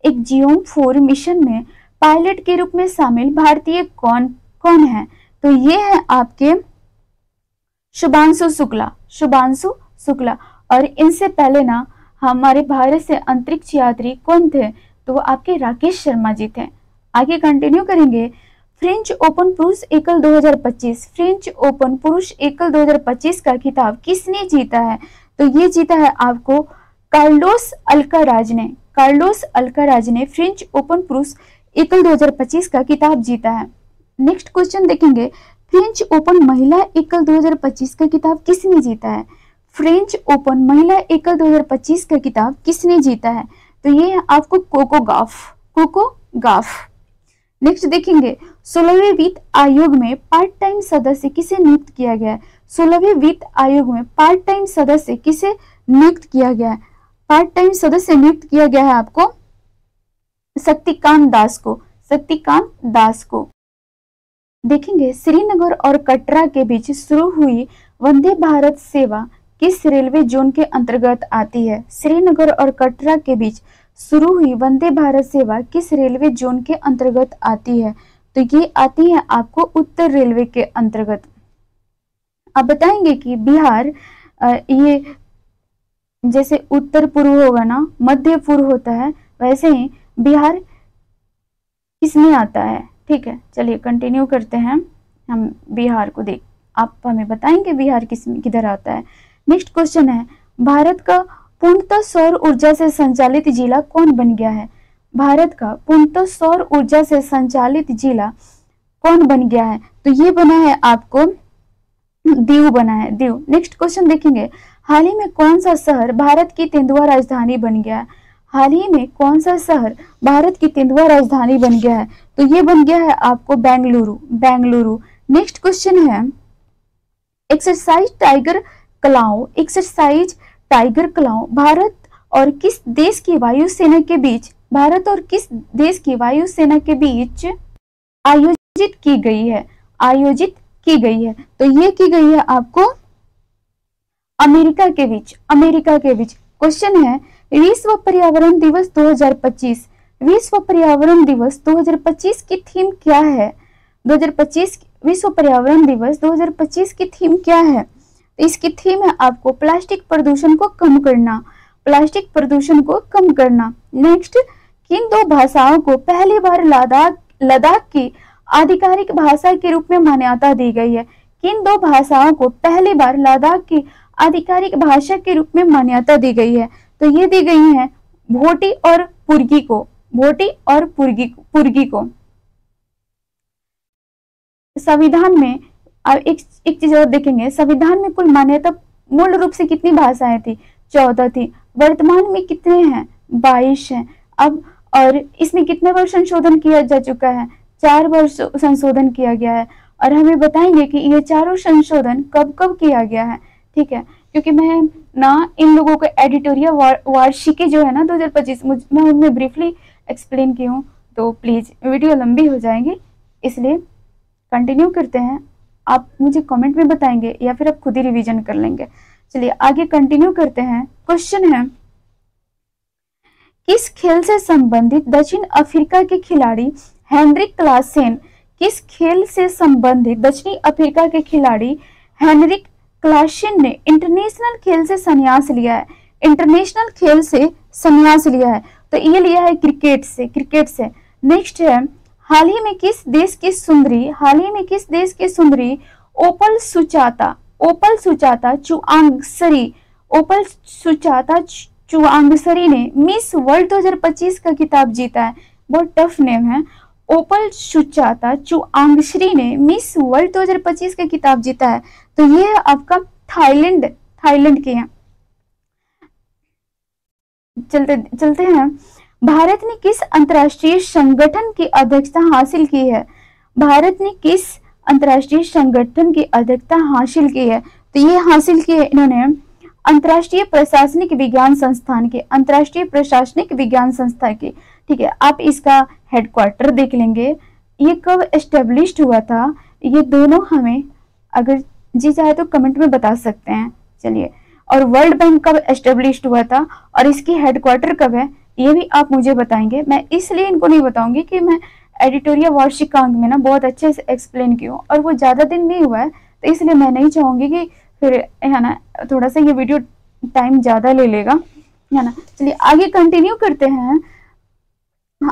Speaker 1: एक्जियोम 4 मिशन में पायलट के रूप में शामिल भारतीय कौन कौन है? तो ये है आपके शुभांशु शुक्ला, शुभांशु शुक्ला। और इनसे पहले ना हमारे भारत से अंतरिक्ष यात्री कौन थे? तो वो आपके राकेश शर्मा जी थे। आगे कंटिन्यू करेंगे। फ्रेंच ओपन पुरुष एकल 2025, फ्रेंच ओपन पुरुष एकल 2025 का खिताब किसने जीता है? तो ये जीता है आपको कार्लोस अल्काराज ने, कार्लोस अल्काराज ने फ्रेंच ओपन पुरुष एकल 2025 का खिताब जीता है। नेक्स्ट क्वेश्चन देखेंगे, फ्रेंच ओपन महिला एकल 2025 का खिताब किसने जीता है? फ्रेंच ओपन महिला एकल 2025 का खिताब किसने जीता है? तो ये है आपको कोको गाफ, कोको गाफ। नेक्स्ट देखेंगे, 16वें वित्त आयोग में पार्ट टाइम सदस्य किसे नियुक्त किया गया है? 16वें वित्त आयोग में पार्ट टाइम सदस्य किसे नियुक्त किया गया है? पार्ट टाइम सदस्य नियुक्त किया गया है आपको शक्तिकांत दास को, शक्तिकांत दास को। देखेंगे, श्रीनगर और कटरा के बीच शुरू हुई वंदे भारत सेवा किस रेलवे जोन के अंतर्गत आती है? श्रीनगर और कटरा के बीच शुरू हुई वंदे भारत सेवा किस रेलवे जोन के अंतर्गत आती है? तो ये आती है आपको उत्तर रेलवे के अंतर्गत। आप बताएंगे कि बिहार ये जैसे उत्तर पूर्व होगा ना, मध्य पूर्व होता है, वैसे ही बिहार किसमें आता है? ठीक है, चलिए कंटिन्यू करते हैं। हम बिहार को देख, आप हमें बताएंगे बिहार किधर आता है। नेक्स्ट क्वेश्चन है, भारत का पूर्णतः सौर ऊर्जा से संचालित जिला कौन बन गया है? भारत का पूर्णतः सौर ऊर्जा से संचालित जिला कौन बन गया है? तो ये बना है आपको दीव बना है, दीव। नेक्स्ट क्वेश्चन देखेंगे, हाल ही में कौन सा शहर भारत की तेंदुआ राजधानी बन गया है? हाल ही में कौन सा शहर भारत की तेंदुआ राजधानी बन गया है? तो ये बन गया है आपको बेंगलुरु, बेंगलुरु। नेक्स्ट क्वेश्चन है, exercise tiger Clough, exercise tiger Clough Bharat और किस देश की वायुसेना के बीच, भारत और किस देश की वायुसेना के बीच आयोजित की गई है? आयोजित की गई है। तो ये की गई है आपको अमेरिका के बीच, अमेरिका के बीच। क्वेश्चन है, विश्व पर्यावरण दिवस 2025, विश्व पर्यावरण दिवस 2025 की थीम क्या है? 2025 विश्व पर्यावरण दिवस 2025 की थीम क्या है? इसकी थीम है आपको प्लास्टिक प्रदूषण को कम करना, प्लास्टिक प्रदूषण को कम करना। नेक्स्ट, किन दो भाषाओं को पहली बार लद्दाख की आधिकारिक भाषा के रूप में मान्यता दी गई है? किन दो भाषाओं को पहली बार लद्दाख की आधिकारिक भाषा के रूप में मान्यता दी गई है? तो ये दी गई है भोटी और पुर्गी को, भोटी और पुर्गी को। संविधान में अब एक चीज और देखेंगे, संविधान में कुल मान्यता मूल रूप से कितनी भाषाएं थी? 14 थी। वर्तमान में कितने हैं? 22 हैं। अब और इसमें कितने बार संशोधन किया जा चुका है? 4 बार संशोधन किया गया है। और हमें बताएंगे कि ये चारों संशोधन कब कब किया गया है। ठीक है, क्योंकि मैं ना इन लोगों को एडिटोरियल वार्षिकी जो है ना 2025 मैं उनमें ब्रीफली एक्सप्लेन की हूँ, तो प्लीज वीडियो लंबी हो जाएगी, इसलिए कंटिन्यू करते हैं। आप मुझे कमेंट में बताएंगे या फिर आप खुद ही रिवीजन कर लेंगे। चलिए आगे कंटिन्यू करते हैं। क्वेश्चन है, किस खेल से संबंधित दक्षिण अफ्रीका के खिलाड़ी हेनरिक क्लासेन, किस खेल से संबंधित दक्षिणी अफ्रीका के खिलाड़ी हेनरिक क्लासेन ने इंटरनेशनल खेल से संन्यास लिया है? इंटरनेशनल खेल से संन्यास लिया है, तो ये लिया है क्रिकेट से। नेक्स्ट है, हाल ही में किस देश की सुंदरी ओपल सुचाता चुआंगसरी ने मिस वर्ल्ड 2025 का खिताब जीता है? बहुत टफ नेम है। ओपल सुचाता चुआंगसरी ने मिस वर्ल्ड 2025 का खिताब जीता है, तो ये है आपका थाईलैंड के हैं। चलते हैं, भारत ने किस अंतर्राष्ट्रीय संगठन की अध्यक्षता हासिल की है? भारत ने किस अंतर्राष्ट्रीय संगठन की अध्यक्षता हासिल की है? तो ये हासिल की है इन्होंने अंतर्राष्ट्रीय प्रशासनिक विज्ञान संस्थान की। ठीक है, आप इसका हेडक्वार्टर देख लेंगे। ये कब एस्टेब्लिश्ड हुआ था, ये दोनों हमें अगर जी चाहे तो कमेंट में बता सकते हैं। चलिए, और वर्ल्ड बैंक कब एस्टेब्लिश्ड हुआ था और इसकी हेडक्वार्टर कब है, ये भी आप मुझे बताएंगे। मैं इसलिए इनको नहीं बताऊंगी कि मैं एडिटोरियल वार्षिकांक में ना बहुत अच्छे से एक्सप्लेन की हूँ और वो ज़्यादा दिन नहीं हुआ है, तो इसलिए मैं नहीं चाहूँगी कि फिर है ना थोड़ा सा ये वीडियो टाइम ज़्यादा ले लेगा, है ना। चलिए आगे कंटिन्यू करते हैं।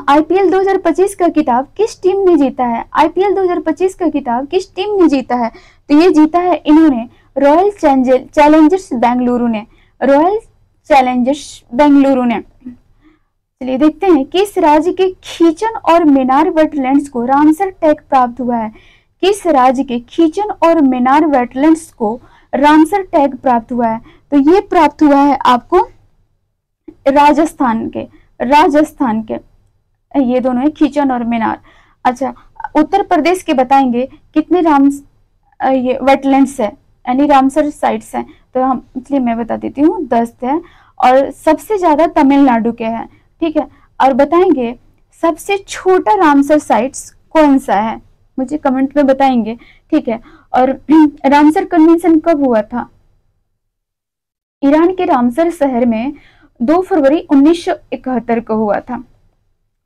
Speaker 1: आईपीएल 2025 का खिताब किस टीम ने जीता है? आईपीएल 2025 का खिताब किस टीम ने जीता है? तो ये जीता है इन्होंने रॉयल चैलेंजर्स बेंगलुरु ने। चलिए देखते हैं, किस राज्य के खीचन और मेनार वेटलैंड्स को रामसर टैग प्राप्त हुआ है? किस राज्य के खीचन और मेनार वेटलैंड्स को रामसर टैग प्राप्त हुआ है? तो ये प्राप्त हुआ है आपको राजस्थान के ये दोनों है, खीचन और मेनार। अच्छा, उत्तर प्रदेश के बताएंगे कितने ये वेटलैंड्स है यानी रामसर साइट्स हैं, तो हम इसलिए मैं बता देती हूँ 10 है, और सबसे ज्यादा तमिलनाडु के हैं। ठीक है, और बताएंगे सबसे छोटा रामसर साइट्स कौन सा है, मुझे कमेंट में बताएंगे। ठीक है, और रामसर कन्वेंशन कब हुआ था? ईरान के रामसर शहर में 2 फरवरी 1971 को हुआ था।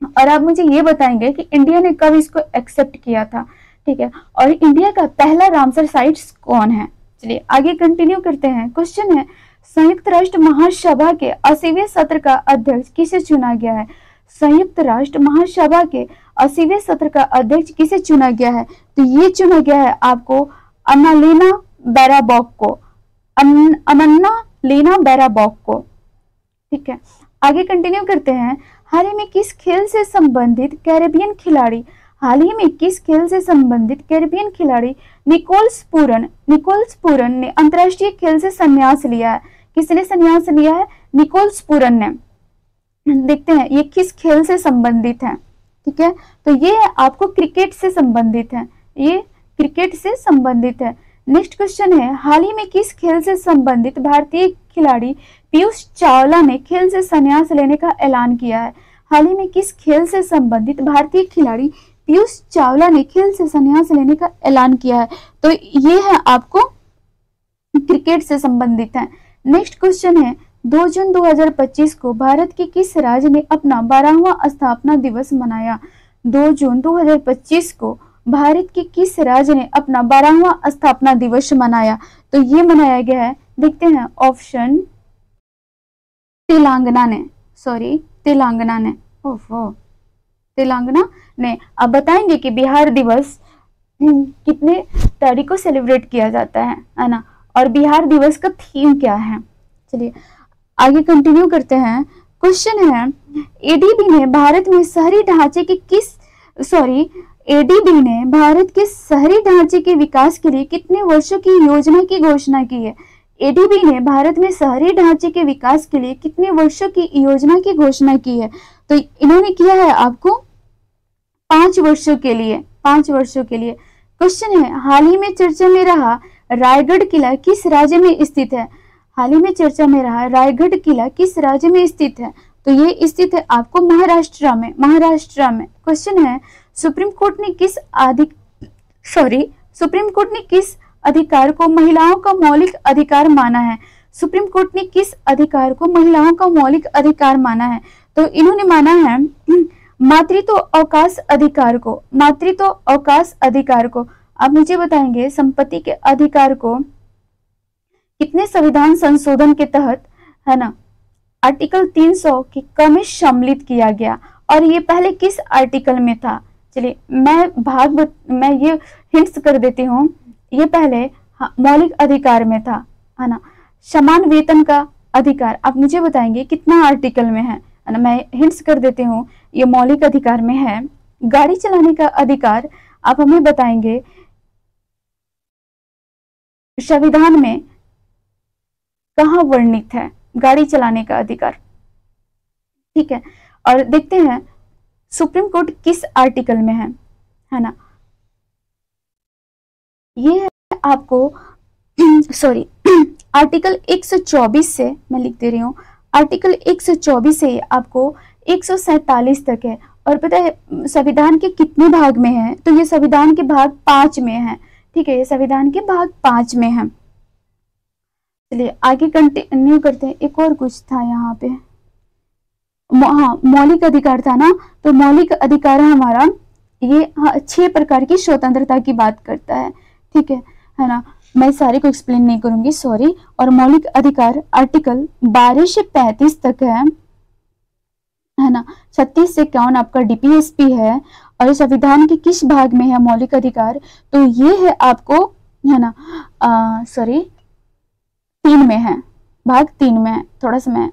Speaker 1: और आप मुझे ये बताएंगे कि इंडिया ने कब इसको एक्सेप्ट किया था। ठीक है, और इंडिया का पहला रामसर साइट्स कौन है? चलिए आगे कंटिन्यू करते हैं। क्वेश्चन है, संयुक्त राष्ट्र महासभा के 80वें सत्र का अध्यक्ष किसे चुना गया है? संयुक्त राष्ट्र महासभा के 80वें सत्र का अध्यक्ष किसे चुना गया है? तो ये चुना गया है आपको अन्नालेना बैराबॉक को। ठीक है, आगे कंटिन्यू करते हैं। हाल ही में किस खेल से संबंधित कैरेबियन खिलाड़ी निकोलस पूरन ने अंतर्राष्ट्रीय खेल से संन्यास लिया है? किसने संन्यास लिया है? निकोलस पूरन ने। देखते हैं ये किस खेल से संबंधित है। ठीक है, तो ये आपको क्रिकेट से संबंधित है, नेक्स्ट क्वेश्चन है, हाल ही में किस खेल से संबंधित भारतीय खिलाड़ी पीयूष चावला ने खेल से संन्यास लेने का ऐलान किया है? हाल ही में किस खेल से संबंधित भारतीय खिलाड़ी पीयूष चावला ने खेल से संन्यास लेने का ऐलान किया है? तो ये है आपको क्रिकेट से संबंधित है। नेक्स्ट क्वेश्चन है, 2 जून 2025 को भारत के किस राज्य ने अपना 12वां स्थापना दिवस मनाया? 2 जून 2025 को भारत के किस राज्य ने अपना 12वां स्थापना दिवस मनाया? तो ये मनाया गया है, देखते हैं ऑप्शन तेलंगाना ने। अब बताएंगे कि बिहार दिवस कितने तारीख को सेलिब्रेट किया जाता है ना, और बिहार दिवस का थीम क्या है। चलिए आगे कंटिन्यू करते हैं। क्वेश्चन है, एडीबी ने भारत के शहरी ढांचे के विकास के लिए कितने वर्षों की योजना की घोषणा की है? एडीबी ने भारत में शहरी ढांचे के विकास के लिए कितने वर्षों की योजना की घोषणा की है? तो इन्होंने किया है आपको 5 वर्षों के लिए। क्वेश्चन है, हाल ही में चर्चा में रहा रायगढ़ किला किस राज्य में स्थित है? हाल ही में चर्चा में रहा रायगढ़ किला किस राज्य में स्थित है? तो ये स्थित है आपको महाराष्ट्र में, महाराष्ट्र में। क्वेश्चन है, सुप्रीम कोर्ट ने किस अधिकार को महिलाओं का मौलिक अधिकार माना है? सुप्रीम कोर्ट ने किस अधिकार को महिलाओं का मौलिक अधिकार माना है? तो इन्होंने माना है मातृत्व अवकाश अधिकार को, मातृत्व अवकाश अधिकार को। आप मुझे बताएंगे संपत्ति के अधिकार को कितने संविधान संशोधन के तहत, है ना, आर्टिकल 300 के क में सम्मिलित किया गया, और ये पहले किस आर्टिकल में था? चलिए मैं ये हिंट्स कर देती हूँ। ये पहले मौलिक अधिकार में था, है ना। समान वेतन का अधिकार आप मुझे बताएंगे कितना आर्टिकल में है ना। मैं हिंट्स कर देती हूँ, ये मौलिक अधिकार में है। गाड़ी चलाने का अधिकार आप हमें बताएंगे संविधान में कहाँ वर्णित है गाड़ी चलाने का अधिकार, ठीक है। और देखते हैं सुप्रीम कोर्ट किस आर्टिकल में है ना। ये है आपको सॉरी आर्टिकल 124 से, मैं लिख दे रही हूँ, आर्टिकल 124 से आपको 147 तक है। और पता है संविधान के कितने भाग में है? तो ये संविधान के भाग 5 में है, ठीक है। ये संविधान के भाग 5 में है। चलिए आगे कंटिन्यू करते हैं। एक और कुछ था यहाँ पे, हाँ मौलिक अधिकार था ना। तो मौलिक अधिकार हमारा ये 6 प्रकार की स्वतंत्रता की बात करता है, ठीक है ना। मैं सारे को एक्सप्लेन नहीं करूंगी, सॉरी। और मौलिक अधिकार आर्टिकल 12 से 35 तक है ना। 36 से 51 आपका डीपीएसपी है। और संविधान के किस भाग में है मौलिक अधिकार? तो ये है आपको, है ना, सॉरी 3 में है, भाग 3 में है। थोड़ा सा मैं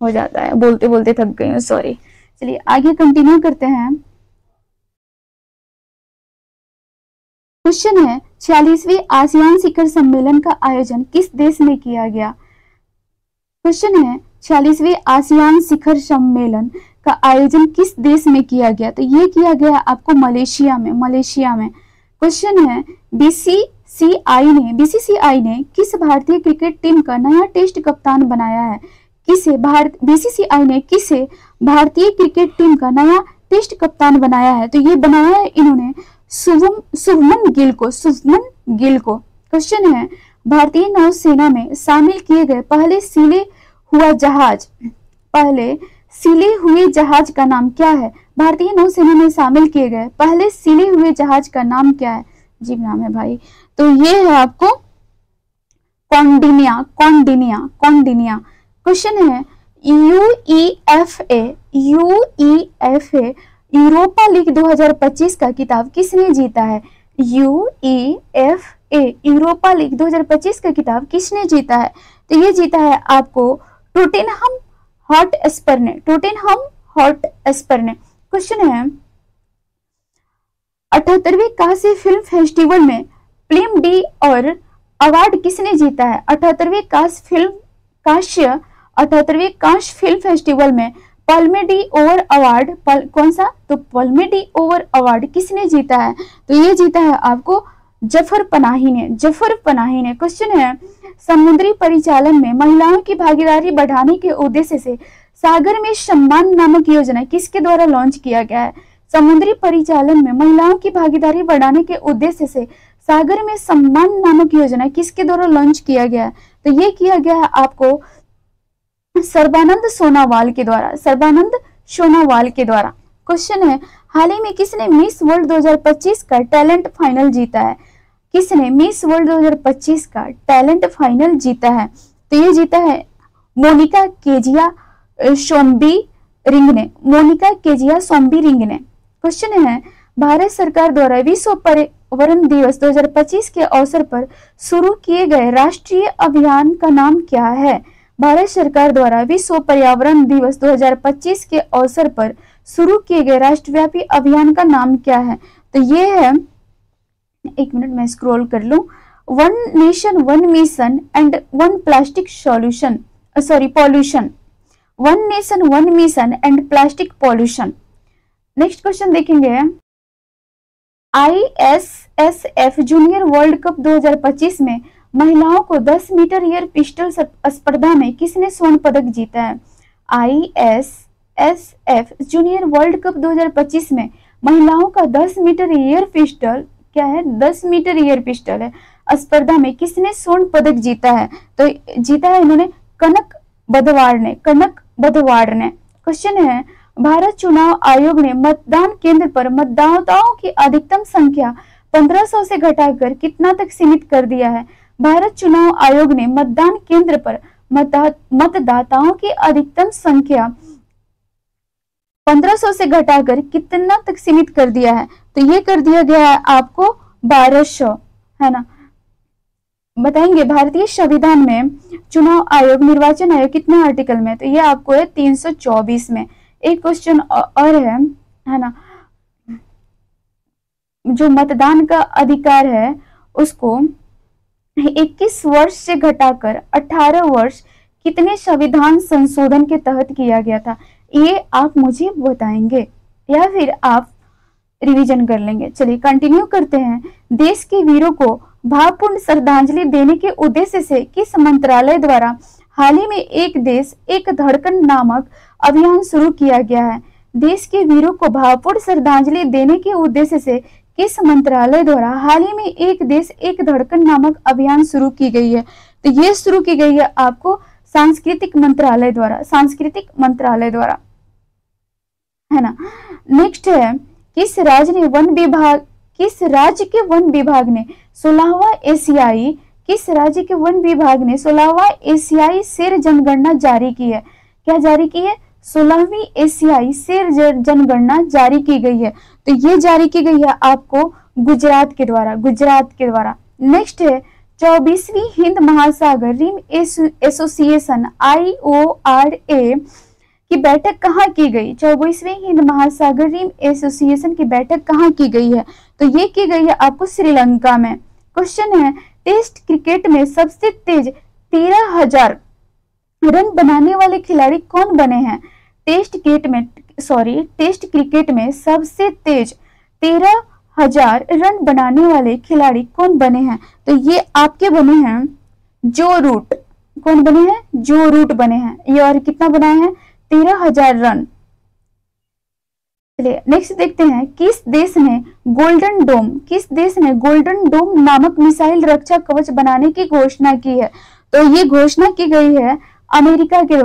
Speaker 1: हो जाता है, बोलते बोलते थक गई हूँ, सॉरी। चलिए आगे कंटिन्यू करते हैं। क्वेश्चन है, 46वीं आसियान शिखर सम्मेलन का आयोजन किस देश में किया गया? क्वेश्चन है, 46वीं आसियान शिखर सम्मेलन का आयोजन किस देश में किया गया? तो ये किया गया आपको मलेशिया में, मलेशिया में। क्वेश्चन है, बीसीसीआई ने किस भारतीय क्रिकेट टीम का नया टेस्ट कप्तान बनाया है? बीसीसीआई ने किसे भारतीय क्रिकेट टीम का नया टेस्ट कप्तान बनाया है? तो ये बनाया है इन्होंने शुभमन गिल को, शुभमन गिल को। क्वेश्चन है, भारतीय नौसेना में शामिल किए गए पहले सिले हुए जहाज का नाम क्या है? भारतीय नौसेना में शामिल किए गए पहले सिले हुए जहाज का नाम क्या है? जी नाम है भाई। तो ये है आपको कौंडिन्या, कौंडिन्या, कौंडिन्या। क्वेश्चन है, यूईएफए यूरोपा लीग 2025 का खिताब किसने जीता है? यूईएफए यूरोपा लीग 2025 का खिताब किसने जीता है? तो ये जीता है आपको टोटेनहम हॉटस्पर ने, टोटेनहम हॉटस्पर ने। क्वेश्चन है, 78वें कांस्य फिल्म फेस्टिवल में फिल्म डी और अवार्ड किसने जीता है? 78वें कांस्य फिल्म फेस्टिवल में पल्मे डी ओवर अवार्ड कौन सा? तो पल्मे डी ओवर अवार्ड किसने जीता है? तो ये जीता है आपको जफर पनाही ने, जफर पनाही ने। क्वेश्चन है, समुद्री परिचालन में महिलाओं की भागीदारी बढ़ाने के उद्देश्य से सागर में सम्मान नामक योजना किसके द्वारा लॉन्च किया गया है? समुद्री परिचालन में महिलाओं की भागीदारी बढ़ाने के उद्देश्य से सागर में सम्मान नामक योजना किसके द्वारा लॉन्च किया गया है? तो ये किया गया है आपको सर्बानंद सोनोवाल के द्वारा, सर्बानंद सोनोवाल के द्वारा। क्वेश्चन है, हाल ही में किसने मिस वर्ल्ड 2025 का टैलेंट फाइनल जीता है? किसने मिस वर्ल्ड 2025 का टैलेंट फाइनल जीता है? तो ये जीता है मोनिका केजिया सोम्बी रिंग ने, मोनिका केजिया सोम्बी रिंग ने। क्वेश्चन है, भारत सरकार द्वारा विश्व पर्यावरण दिवस 2025 के अवसर पर शुरू किए गए राष्ट्रीय अभियान का नाम क्या है? भारत सरकार द्वारा विश्व पर्यावरण दिवस 2025 के अवसर पर शुरू किए गए राष्ट्रव्यापी अभियान का नाम क्या है? तो ये है, एक मिनट मैं स्क्रॉल कर लूं, one nation one mission and one plastic solution, sorry pollution, one nation one mission and plastic pollution. Next question देखेंगे, ISSF जूनियर वर्ल्ड कप 2025 में महिलाओं को 10 मीटर एयर पिस्टल स्पर्धा में किसने स्वर्ण पदक जीता है? ISSF जूनियर वर्ल्ड कप 2025 में महिलाओं का 10 मीटर एयर पिस्टल क्या है? 10 मीटर एयर पिस्टल है स्पर्धा में किसने स्वर्ण पदक जीता है? तो जीता है इन्होंने कनक बधवाड़ ने। क्वेश्चन है, भारत चुनाव आयोग ने मतदान केंद्र पर मतदाताओं की अधिकतम संख्या 1500 से घटाकर कितना तक सीमित कर दिया है? भारत चुनाव आयोग ने मतदान केंद्र पर मतदाताओं की अधिकतम संख्या 1500 से घटाकर कितना तक सीमित कर दिया है? तो ये कर दिया गया है आपको 1200, है ना। बताएंगे भारतीय संविधान में चुनाव आयोग, निर्वाचन आयोग कितने आर्टिकल में? तो ये आपको है 324 में। एक क्वेश्चन और है ना, जो मतदान का अधिकार है उसको 21 वर्ष से घटाकर 18 वर्ष कितने संविधान संशोधन के तहत किया गया था? ये आप मुझे बताएंगे या फिर आप रिवीजन कर लेंगे। चलिए कंटिन्यू करते हैं। देश के वीरों को भावपूर्ण श्रद्धांजलि देने के उद्देश्य से किस मंत्रालय द्वारा हाल ही में एक देश एक धड़कन नामक अभियान शुरू किया गया है? देश के वीरों को भावपूर्ण श्रद्धांजलि देने के उद्देश्य से किस मंत्रालय द्वारा हाल ही में एक देश एक धड़कन नामक अभियान शुरू की गई है? तो ये शुरू की गई है आपको सांस्कृतिक मंत्रालय द्वारा, है ना। नेक्स्ट है, किस राज्य के वन विभाग ने 16वां एशियाई शेर जनगणना जारी की है? क्या जारी की है? 16वीं एशियाई शेर जनगणना जारी की गई है। तो ये जारी की गई है आपको गुजरात के द्वारा। नेक्स्ट है, 24वीं हिंद महासागर रिम एसोसिएशन IORA की बैठक कहाँ की गई? 24वीं हिंद महासागर रिम एसोसिएशन की बैठक कहाँ की गई है? तो ये की गई है आपको श्रीलंका में। क्वेश्चन है, टेस्ट क्रिकेट में सबसे तेज 13,000 रन बनाने वाले खिलाड़ी कौन बने हैं? टेस्ट क्रिकेट में सबसे तेज 13,000 रन बनाने वाले खिलाड़ी कौन बने हैं? तो ये आपके बने हैं जो रूट। कौन बने हैं? जो रूट बने हैं। ये और कितना बनाए हैं? 13,000 रन। चलिए नेक्स्ट देखते हैं, किस देश ने गोल्डन डोम नामक मिसाइल रक्षा कवच बनाने की घोषणा की है? तो ये घोषणा की गई है अमेरिका के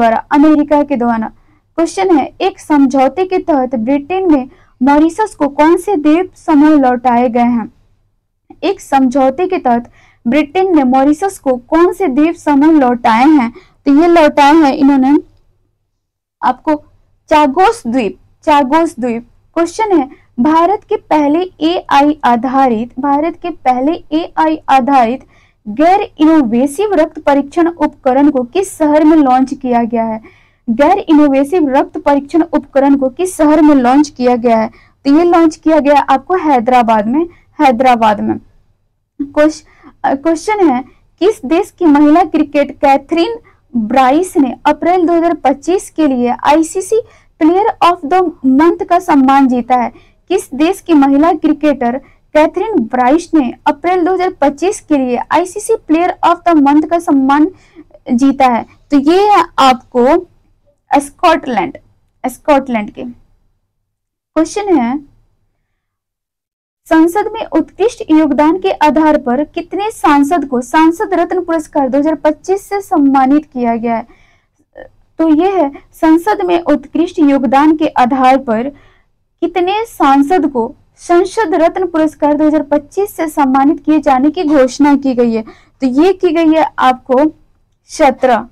Speaker 1: द्वारा। क्वेश्चन है, एक समझौते के तहत ब्रिटेन में मॉरिशस को कौन से द्वीप समूह लौटाए गए हैं? एक समझौते के तहत ब्रिटेन ने मॉरिशस को कौन से द्वीप समूह लौटाए हैं? तो ये लौटाए हैं इन्होंने आपको चागोस द्वीप। क्वेश्चन है, भारत के पहले AI आधारित गैर इनोवेसिव रक्त परीक्षण उपकरण को किस शहर में लॉन्च किया गया है? गैर इनोवेसिव रक्त परीक्षण उपकरण को किस शहर में लॉन्च किया गया है? तो ये लॉन्च किया गया आपको हैदराबाद में। क्वेश्चन है, किस देश की महिला क्रिकेट कैथरीन ब्राइस ने अप्रैल 2025 के लिए ICC player of the month का सम्मान जीता है? किस देश की महिला क्रिकेटर कैथरीन ब्राइस ने अप्रैल 2025 के लिए ICC player of the month का सम्मान जीता है? तो ये है आपको स्कॉटलैंड के। क्वेश्चन है, संसद में उत्कृष्ट योगदान के आधार पर कितने सांसद को सांसद रत्न पुरस्कार 2025 से सम्मानित किया गया है? तो ये है, संसद में उत्कृष्ट योगदान के आधार पर कितने सांसद को संसद रत्न पुरस्कार 2025 से सम्मानित किए जाने की घोषणा की गई है? तो ये की गई है आपको 17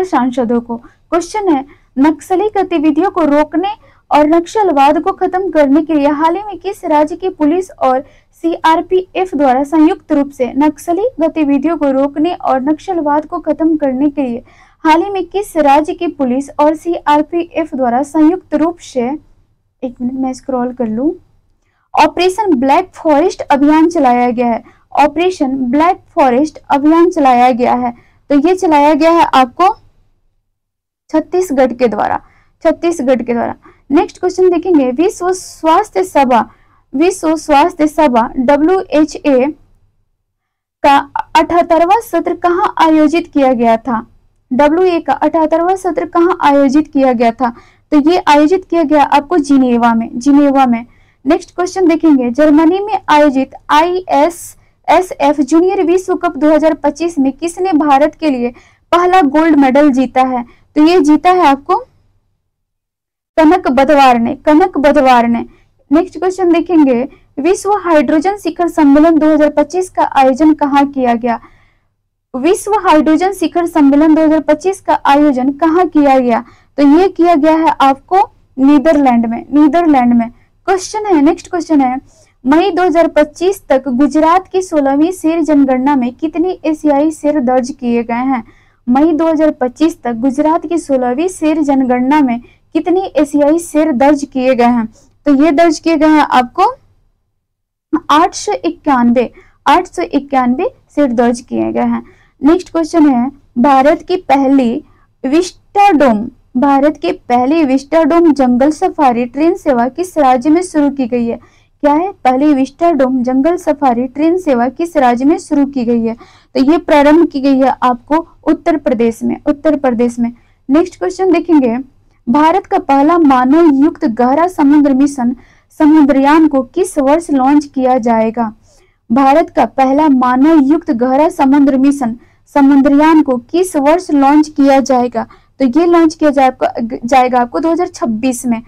Speaker 1: सांसदों को। क्वेश्चन है, नक्सली गतिविधियों को रोकने और नक्सलवाद को खत्म करने के लिए हाल ही में किस राज्य की पुलिस और CRPF द्वारा संयुक्त रूप से नक्सली गतिविधियों को रोकने और नक्सलवाद को खत्म करने के लिए हाल ही में किस राज्य की पुलिस और CRPF द्वारा संयुक्त रूप से, एक मिनट मैं स्क्रॉल कर लूं, ऑपरेशन ब्लैक फॉरेस्ट अभियान चलाया गया है? ऑपरेशन ब्लैक फॉरेस्ट अभियान चलाया गया है। तो ये चलाया गया है आपको छत्तीसगढ़ के द्वारा। नेक्स्ट क्वेश्चन देखेंगे, विश्व स्वास्थ्य सभा WHA का 78वां सत्र कहाँ आयोजित किया गया था? WA का 78वां सत्र कहाँ आयोजित किया गया था? तो ये आयोजित किया गया आपको जिनेवा में। नेक्स्ट क्वेश्चन देखेंगे, जर्मनी में आयोजित ISSF जूनियर विश्व कप 2025 में किसने भारत के लिए पहला गोल्ड मेडल जीता है? तो ये जीता है आपको कनक बधवार ने। नेक्स्ट क्वेश्चन देखेंगे, विश्व हाइड्रोजन शिखर सम्मेलन 2025 का आयोजन कहाँ किया गया? विश्व हाइड्रोजन शिखर सम्मेलन 2025 का आयोजन कहाँ किया गया? तो ये किया गया है आपको नीदरलैंड में। नेक्स्ट क्वेश्चन है, मई 2025 तक गुजरात की 16वीं शेर जनगणना में कितने एशियाई शेर दर्ज किए गए हैं? मई 2025 तक गुजरात की 16वीं शेर जनगणना में कितने एशियाई शेर दर्ज किए गए हैं? तो ये दर्ज किए गए हैं आपको 891 शेर दर्ज किए गए हैं। नेक्स्ट क्वेश्चन है, भारत की पहली विस्टाडोम जंगल सफारी ट्रेन सेवा किस राज्य में शुरू की गई है? क्या है? पहली विस्टाडोम जंगल सफारी ट्रेन सेवा किस राज्य में शुरू की गई है? तो ये प्रारंभ की गई है आपको उत्तर प्रदेश में। नेक्स्ट क्वेश्चन देखेंगे, भारत का पहला मानव युक्त गहरा समुद्र मिशन समुद्रयान को किस वर्ष लॉन्च किया जाएगा? भारत का पहला मानव युक्त गहरा समुद्र मिशन समुद्रयान को किस वर्ष लॉन्च किया जाएगा? तो ये लॉन्च किया जाएगा आपको 2026 में।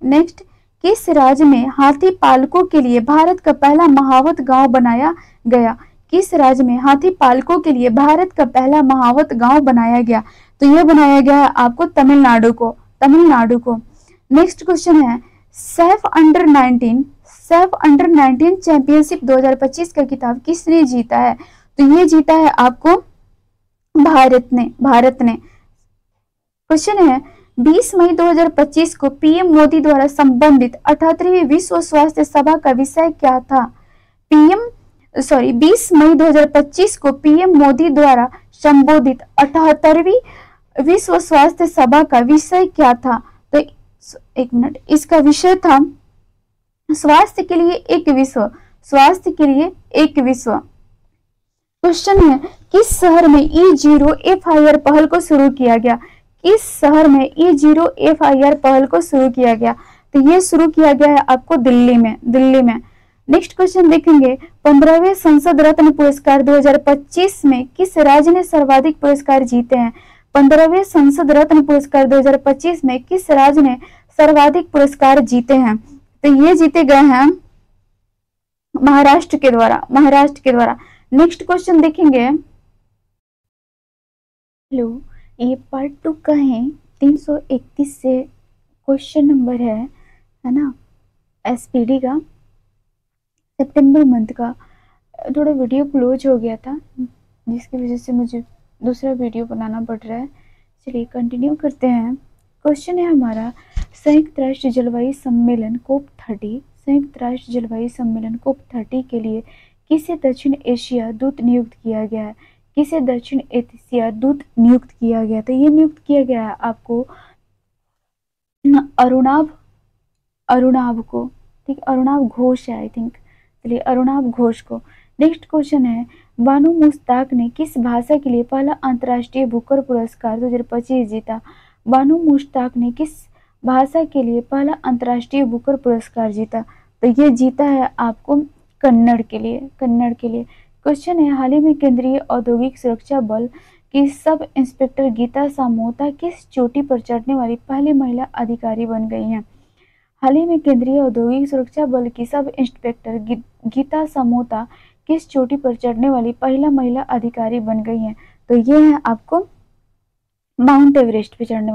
Speaker 1: नेक्स्ट, किस राज्य में हाथी पालकों के लिए भारत का पहला महावत गांव बनाया गया? किस राज्य में हाथी पालकों के लिए भारत का पहला महावत गांव बनाया गया? तो ये बनाया गया है आपको तमिलनाडु को। नेक्स्ट क्वेश्चन है, सैफ अंडर 19 चैंपियनशिप 2025 का खिताब किसने जीता है? तो ये जीता है आपको भारत ने। क्वेश्चन है, 20 मई 2025 को पीएम मोदी द्वारा संबंधित 78वीं विश्व स्वास्थ्य सभा का विषय क्या था? 20 मई 2025 को पीएम मोदी द्वारा संबोधित 78वीं विश्व स्वास्थ्य सभा का विषय क्या था? तो एक मिनट, इसका विषय था स्वास्थ्य के लिए एक विश्व। क्वेश्चन है, किस शहर में E0 FIR पहल को शुरू किया गया? किस शहर में E0 FIR पहल को शुरू किया गया? तो ये शुरू किया गया है आपको दिल्ली में। नेक्स्ट क्वेश्चन देखेंगे, 15वें संसद रत्न पुरस्कार 2025 में किस राज्य ने सर्वाधिक पुरस्कार जीते हैं? 15वें संसद रत्न पुरस्कार 2025 में किस राज्य ने सर्वाधिक पुरस्कार जीते हैं? तो ये जीते गए हैं महाराष्ट्र के द्वारा। नेक्स्ट क्वेश्चन देखेंगे, हेलो, ये पार्ट 2 का है, 331 से क्वेश्चन नंबर है ना, SPD का, सितंबर मंथ का। थोड़ा वीडियो क्लोज हो गया था जिसकी वजह से मुझे दूसरा वीडियो बनाना पड़ रहा है। चलिए कंटिन्यू करते हैं। क्वेश्चन है हमारा, संयुक्त राष्ट्र जलवायु सम्मेलन COP30 के लिए किसे दक्षिण एशिया दूत नियुक्त किया गया है? तो ये नियुक्त किया गया है आपको अरुणाव को, ठीक, अरुणाव घोष है आई थिंक। चलिए अरुणाव घोष को। नेक्स्ट क्वेश्चन है, बानू मुश्ताक ने किस भाषा के लिए पहला अंतर्राष्ट्रीय बुकर पुरस्कार 2025 जीता? बानू मुश्ताक ने किस भाषा के लिए पहला अंतर्राष्ट्रीय बुकर पुरस्कार जीता? तो ये जीता है आपको कन्नड़ के लिए। क्वेश्चन है, हाल ही में केंद्रीय औद्योगिक सुरक्षा बल की सब इंस्पेक्टर गीता सामोता किस चोटी पर चढ़ने वाली पहली महिला अधिकारी बन गई हैं? हाल ही में केंद्रीय औद्योगिक सुरक्षा बल की सब इंस्पेक्टर गीता सामोता किस चोटी पर चढ़ने वाली पहला महिला अधिकारी बन गई हैं? तो ये है आपको माउंट एवरेस्ट चढ़ने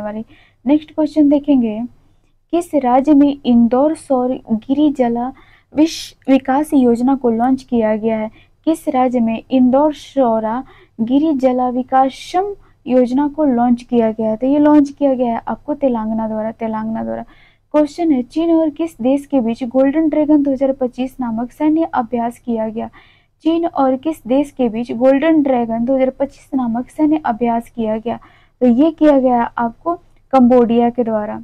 Speaker 1: वाली। नेक्स्ट क्वेश्चन देखेंगे, किस राज्य में इंदौर सौर गिरी जला विकास योजना को लॉन्च किया गया है? किस राज्य में इंदौर सौरा गिरी जला विकासम योजना को लॉन्च किया गया है? तो ये लॉन्च किया गया है आपको तेलंगाना द्वारा। क्वेश्चन है, चीन और किस देश के बीच गोल्डन ड्रैगन 2025 नामक सैन्य अभ्यास किया गया? चीन और किस देश के बीच गोल्डन ड्रैगन 2025 नामक सैन्य अभ्यास किया गया? तो ये किया गया आपको कंबोडिया के द्वारा।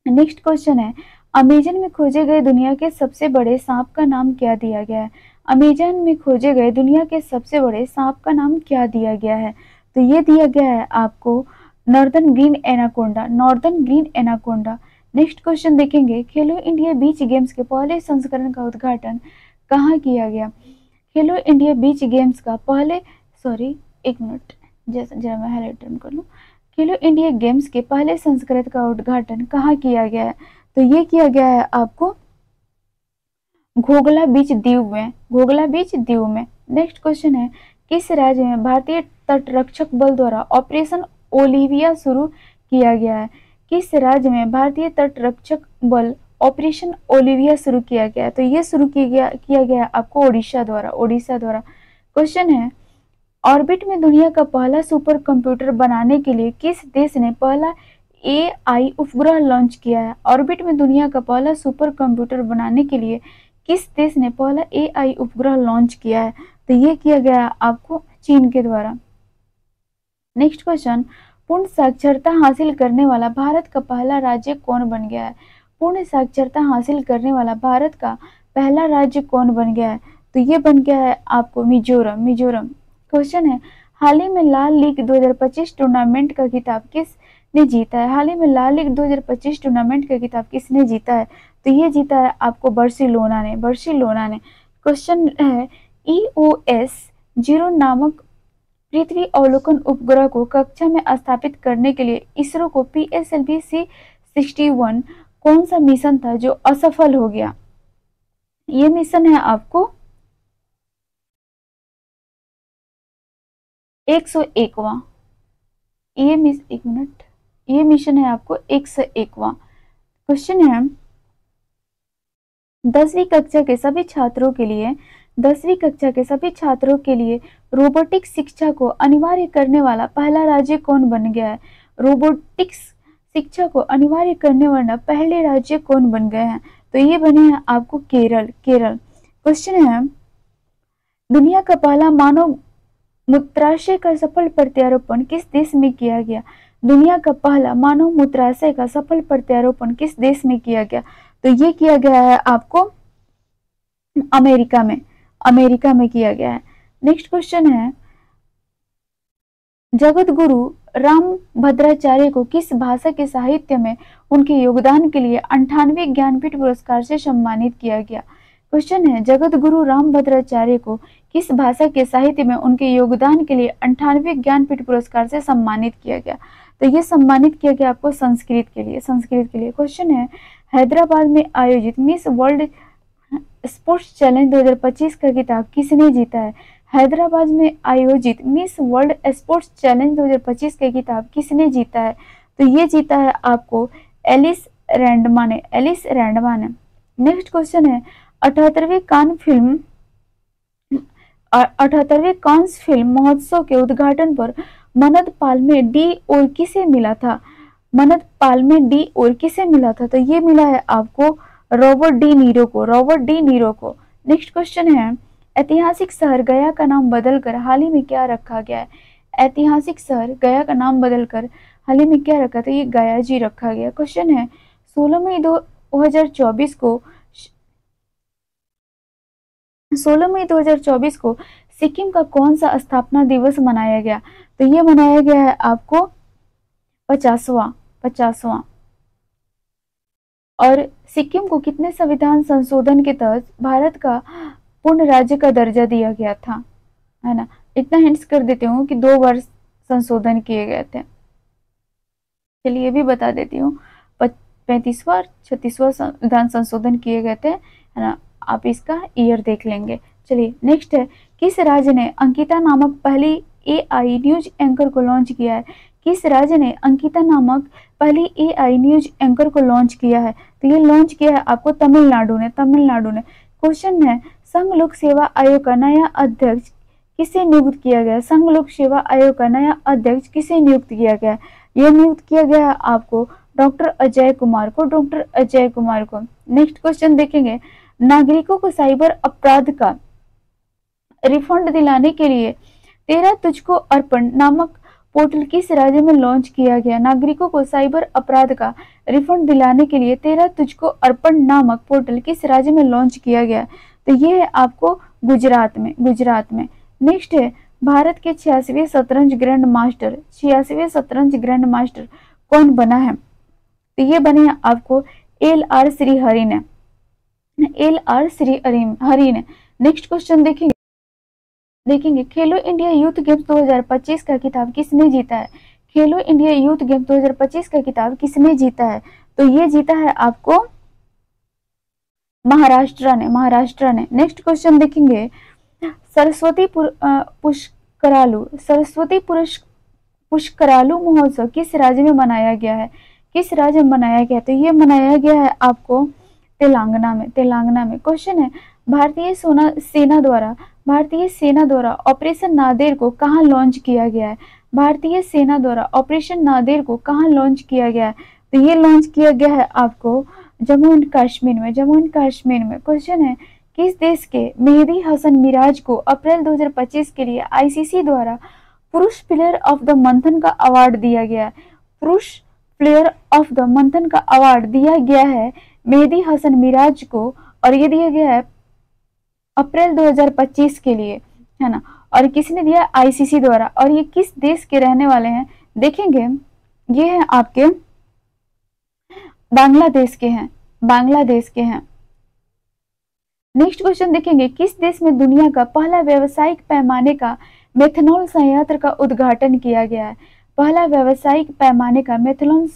Speaker 1: नेक्स्ट क्वेश्चन है, अमेजन में खोजे गए दुनिया के सबसे बड़े सांप का नाम क्या दिया गया है? अमेजन में खोजे गए दुनिया के सबसे बड़े सांप का नाम क्या दिया गया है? तो ये दिया गया है आपको northern green anaconda, northern green anaconda. Next question देखेंगे, खेलो इंडिया बीच गेम्स के पहले संस्करण का उद्घाटन कहाँ किया गया? खेलो इंडिया बीच गेम्स का एक मिनट, जरा मैं हाईलाइट कर लूँ। खेलो इंडिया गेम्स के पहले संस्करण का उद्घाटन कहाँ किया गया है? तो ये किया गया है आपको घोघला बीच दीव में, घोघला बीच दीव में। नेक्स्ट क्वेश्चन है, किस राज्य में भारतीय तटरक्षक बल द्वारा ऑपरेशन ओलिविया शुरू किया गया है? किस राज्य में भारतीय तटरक्षक बल ऑपरेशन ओलिविया शुरू किया गया है? तो ये शुरू किया गया आपको ओडिशा द्वारा, ओडिशा द्वारा। क्वेश्चन है, ऑर्बिट में दुनिया का पहला सुपर कंप्यूटर बनाने के लिए किस देश ने पहला AI उपग्रह लॉन्च किया है? ऑर्बिट में दुनिया का पहला सुपर कंप्यूटर बनाने के लिए किस देश ने पहला AI उपग्रह लॉन्च किया है? तो ये किया गया आपको चीन के द्वारा। नेक्स्ट क्वेश्चन, पूर्ण साक्षरता हासिल करने वाला भारत का पहला राज्य कौन बन गया है? पूर्ण साक्षरता हासिल करने वाला भारत का पहला राज्य कौन बन गया है? तो ये बन गया है आपको मिजोरम, मिजोरम। क्वेश्चन है, हाल ही में लाल लीग 2025 टूर्नामेंट का खिताब किसने जीता है? हाल ही में लाल लीग 2025 टूर्नामेंट का खिताब किसने जीता है? तो ये जीता है आपको बार्सिलोना ने, बार्सिलोना ने। क्वेश्चन है, EOS-0 नामक पृथ्वी अवलोकन उपग्रह को कक्षा में स्थापित करने के लिए इसरो को PSLV-C61 कौन सा मिशन था जो असफल हो गया? ये मिशन है आपको 101वां। ये मिशन है आपको 101वां। क्वेश्चन है, 10वीं कक्षा के सभी छात्रों के लिए 10वीं कक्षा के सभी छात्रों के लिए रोबोटिक्स शिक्षा को अनिवार्य करने वाला पहला राज्य कौन बन गया है? रोबोटिक्स शिक्षा को अनिवार्य करने वाला पहले राज्य कौन बन गए हैं? तो ये बने हैं आपको केरल, केरल। क्वेश्चन है, दुनिया का पहला मानव मूत्राशय का सफल प्रत्यारोपण किस देश में किया गया? दुनिया का पहला मानव मूत्राशय का सफल प्रत्यारोपण किस देश में किया गया? तो ये किया गया है आपको अमेरिका में, अमेरिका में किया गया है। नेक्स्ट क्वेश्चन है, जगत गुरु रामभद्राचार्य को किस भाषा के साहित्य में उनके योगदान के लिए 98वें ज्ञानपीठ पुरस्कार से सम्मानित किया गया? क्वेश्चन है, जगत गुरु रामभद्राचार्य को किस भाषा के साहित्य में उनके योगदान के लिए 98वें ज्ञानपीठ पुरस्कार से सम्मानित किया गया? तो ये सम्मानित किया गया आपको संस्कृत के लिए, संस्कृत के लिए। क्वेश्चन है, हैदराबाद में आयोजित मिस वर्ल्ड स्पोर्ट्स चैलेंज 2025 का खिताब किसने जीता है? हैदराबाद में आयोजित मिस वर्ल्ड स्पोर्ट्स चैलेंज 2025 का खिताब किसने जीता है? तो ये जीता है आपको एलिस रैंडमा ने, एलिस रैंडमा ने। नेक्स्ट क्वेश्चन है, 78वें कांस फिल्म महोत्सव के उद्घाटन पर मन्नत पाल्मे डी और किसे मिला था? मन्नत पाल्मे डी और किसे मिला था? तो ये मिला है आपको रॉबर्ट डी नीरो को, रॉबर्ट डी नीरो को। नेक्स्ट क्वेश्चन है, ऐतिहासिक शहर गया का नाम बदलकर हाल ही में क्या रखा गया है? ऐतिहासिक शहर गया का नाम बदलकर हाल ही में क्या रखा था? ये गया जी रखा गया। क्वेश्चन है, 16 मई 2024 को सिक्किम का कौन सा स्थापना दिवस मनाया गया? तो ये मनाया गया है आपको 50वां। और सिक्किम को कितने संविधान संशोधन के तहत भारत का पूर्ण राज्य का दर्जा दिया गया था? है ना, इतना हिंट्स कर देती हूँ कि 2 बार संशोधन किए गए थे। चलिए ये भी बता देती हूँ, 35वां 36वां संविधान संशोधन किए गए थे, है ना। आप इसका ईयर देख लेंगे। चलिए नेक्स्ट है, किस राज्य ने अंकिता नामक पहली AI न्यूज एंकर को लॉन्च किया है? किस राज्य ने अंकिता नामक पहली AI न्यूज एंकर को लॉन्च किया है? तो ये लॉन्च किया है आपको तमिलनाडु ने, तमिलनाडु ने। क्वेश्चन है, संघ लोक सेवा आयोग का नया अध्यक्ष किसे नियुक्त किया गया? संघ लोक सेवा आयोग का नया अध्यक्ष किसे नियुक्त किया गया? यह नियुक्त किया गया आपको डॉक्टर अजय कुमार को, डॉक्टर अजय कुमार को। नेक्स्ट क्वेश्चन देखेंगे, नागरिकों को साइबर अपराध का रिफंड दिलाने के लिए तेरा तुझको अर्पण नामक पोर्टल किस राज्य में लॉन्च किया गया? नागरिकों को साइबर अपराध का रिफंड दिलाने के लिए तेरा तुझको अर्पण नामक पोर्टल किस राज्य में लॉन्च किया गया? तो ये है आपको गुजरात में, गुजरात में। नेक्स्ट है भारत के 86वें शतरंज ग्रैंड मास्टर, 86वें शतरंज ग्रैंड मास्टर कौन बना है? तो ये बने हैं आपको LR श्रीहरि ने, LR श्रीहरि ने। नेक्स्ट क्वेश्चन देखेंगे खेलो इंडिया यूथ गेम्स 2025 का खिताब किसने जीता है? खेलो इंडिया यूथ गेम्स 2025 का खिताब किसने जीता है? तो ये जीता है आपको महाराष्ट्र ने, महाराष्ट्र ने। नेक्स्ट क्वेश्चन देखेंगे सरस्वती पुष्करालू महोत्सव किस राज्य में मनाया गया है? किस राज्य में मनाया गया? तो ये मनाया गया है आपको तेलंगाना में, तेलंगाना में। क्वेश्चन है भारतीय सेना द्वारा ऑपरेशन नादेर को कहाँ लॉन्च किया गया है? भारतीय सेना द्वारा ऑपरेशन नादेर को कहाँ लॉन्च किया गया है? तो ये लॉन्च किया गया है आपको जम्मू एंड कश्मीर में, जम्मू एंड कश्मीर में। क्वेश्चन है किस देश के मेहदी हसन मिराज को अप्रैल 2025 के लिए ICC द्वारा पुरुष प्लेयर ऑफ द मंथन का अवार्ड दिया गया है? पुरुष प्लेयर ऑफ द मंथन का अवार्ड दिया गया है मेहदी हसन मिराज को, और ये दिया गया है अप्रैल 2025 के लिए, है ना। और किसने दिया? ICC द्वारा। और ये किस देश के रहने वाले हैं? देखेंगे ये है आपके बांग्लादेश के हैं, बांग्लादेश के हैं। नेक्स्ट क्वेश्चन देखेंगे किस देश में दुनिया का पहला व्यावसायिक पैमाने का मेथनॉल संयंत्र का उद्घाटन किया गया है? पहला व्यावसायिक पैमाने का मेथनॉल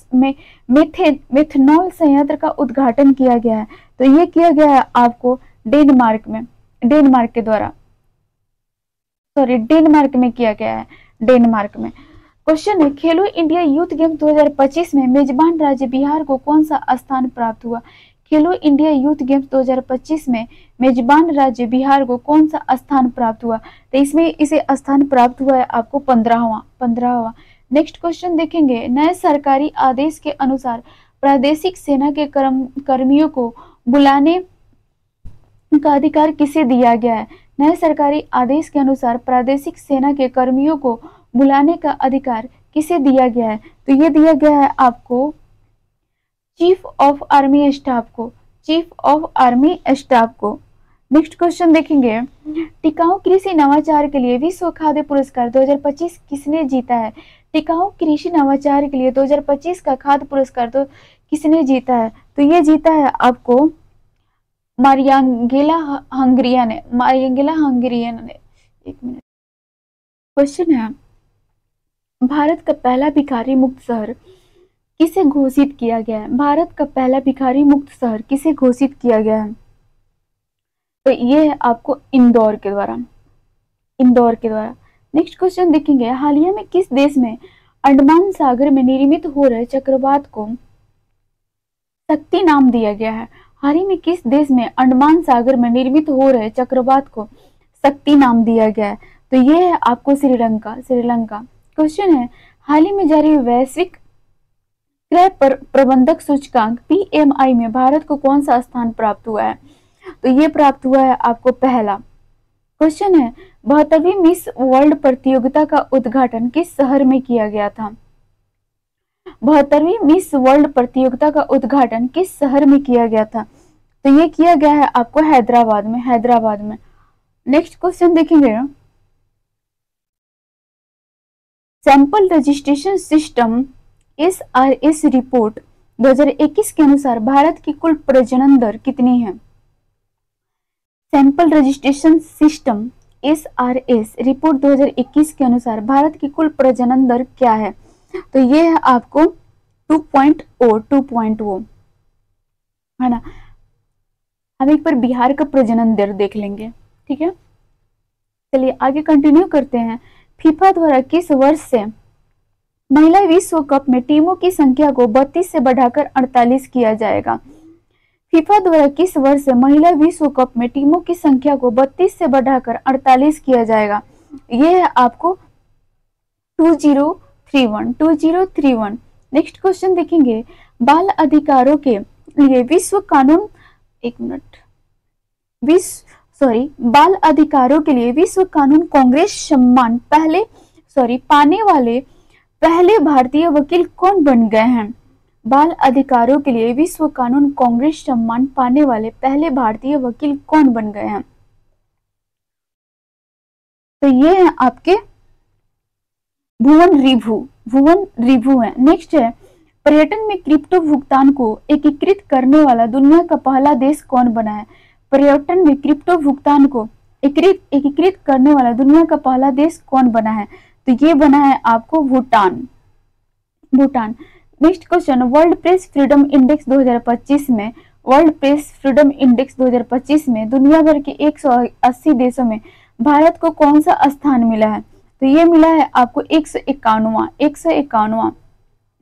Speaker 1: संयंत्र का उद्घाटन किया गया है। तो ये किया गया है आपको डेनमार्क में, डेनमार्क के द्वारा, सॉरी डेनमार्क में किया गया है, डेनमार्क में। क्वेश्चन है खेलो इंडिया यूथ गेम्स 2025 में मेजबान राज्य बिहार को कौन सा स्थान प्राप्त हुआ? खेलो इंडिया यूथ गेम्स 2025 में मेजबान राज्य बिहार को कौन सा स्थान प्राप्त हुआ? तो इसमें इसे स्थान प्राप्त हुआ है आपको 15वां। नेक्स्ट क्वेश्चन देखेंगे नए सरकारी आदेश के अनुसार प्रादेशिक सेना के कर्मियों को बुलाने का अधिकार किसे दिया गया है? नए सरकारी आदेश के अनुसार प्रादेशिक सेना के कर्मियों को बुलाने का अधिकार किसे दिया गया है? तो ये दिया गया है आपको चीफ ऑफ आर्मी स्टाफ को, चीफ ऑफ आर्मी स्टाफ को। नेक्स्ट क्वेश्चन देखेंगे टिकाऊ कृषि नवाचार के लिए विश्व खाद्य पुरस्कार 2025 किसने जीता है? टिकाऊ कृषि नवाचार के लिए 2025 का खाद्य पुरस्कार तो किसने जीता है? तो ये जीता है आपको मारियांगेला हंगरियन ने, मारियांगेला हंगरियन ने। एक मिनट। क्वेश्चन है भारत का पहला भिखारी मुक्त शहर किसे घोषित किया गया है? भारत का पहला भिखारी मुक्त शहर किसे घोषित किया गया है? तो ये है आपको इंदौर के द्वारा, इंदौर के द्वारा। नेक्स्ट क्वेश्चन देखेंगे हालिया में किस देश में अंडमान सागर में निर्मित हो रहे चक्रवात को शक्ति नाम दिया गया है? हाल ही में किस देश में अंडमान सागर में निर्मित हो रहे चक्रवात को शक्ति नाम दिया गया है? तो ये है आपको श्रीलंका, श्रीलंका। क्वेश्चन है हाल ही में जारी वैश्विक क्रय प्रबंधक सूचकांक PMI में भारत को कौन सा स्थान प्राप्त हुआ है? तो ये प्राप्त हुआ है आपको पहला। क्वेश्चन है 72वीं मिस वर्ल्ड प्रतियोगिता का उद्घाटन किस शहर में किया गया था? 72वीं मिस वर्ल्ड प्रतियोगिता का उद्घाटन किस शहर में किया गया था? तो ये किया गया है आपको हैदराबाद में, हैदराबाद में। नेक्स्ट क्वेश्चन देखेंगे sample registration system SRS report 2021 के अनुसार भारत की कुल प्रजनन दर कितनी है? Sample registration system SRS report 2021 के अनुसार भारत की कुल प्रजनन दर क्या है? तो ये है आपको 2.0 है ना। हम एक बार बिहार का प्रजनन दर देख लेंगे, ठीक है। चलिए आगे कंटिन्यू करते हैं। फीफा द्वारा किस वर्ष से महिला विश्व कप में टीमों की संख्या को 32 से बढ़ाकर 48 किया जाएगा? फीफा द्वारा किस वर्ष से महिला विश्व कप में टीमों की संख्या को 32 से बढ़ाकर 48 किया जाएगा? ये है आपको 2031। नेक्स्ट क्वेश्चन देखेंगे बाल अधिकारों के लिए विश्व कानून, बाल अधिकारों के लिए विश्व कानून कांग्रेस सम्मान पाने वाले पहले भारतीय वकील कौन बन गए हैं? बाल अधिकारों के लिए विश्व कानून कांग्रेस सम्मान पाने वाले पहले भारतीय वकील कौन बन गए हैं? तो ये है आपके भुवन रिभु है। नेक्स्ट है, पर्यटन में क्रिप्टो भुगतान को एकीकृत करने वाला दुनिया का पहला देश कौन बना है? पर्यटन में क्रिप्टो भुगतान को एकीकृत करने वाला दुनिया का पहला देश कौन बना है? तो ये बना है आपको Bhutan. Next question, world press freedom index 2025 में दुनिया भर के 180 देशों में भारत को कौन सा स्थान मिला है? तो ये मिला है आपको 151वां।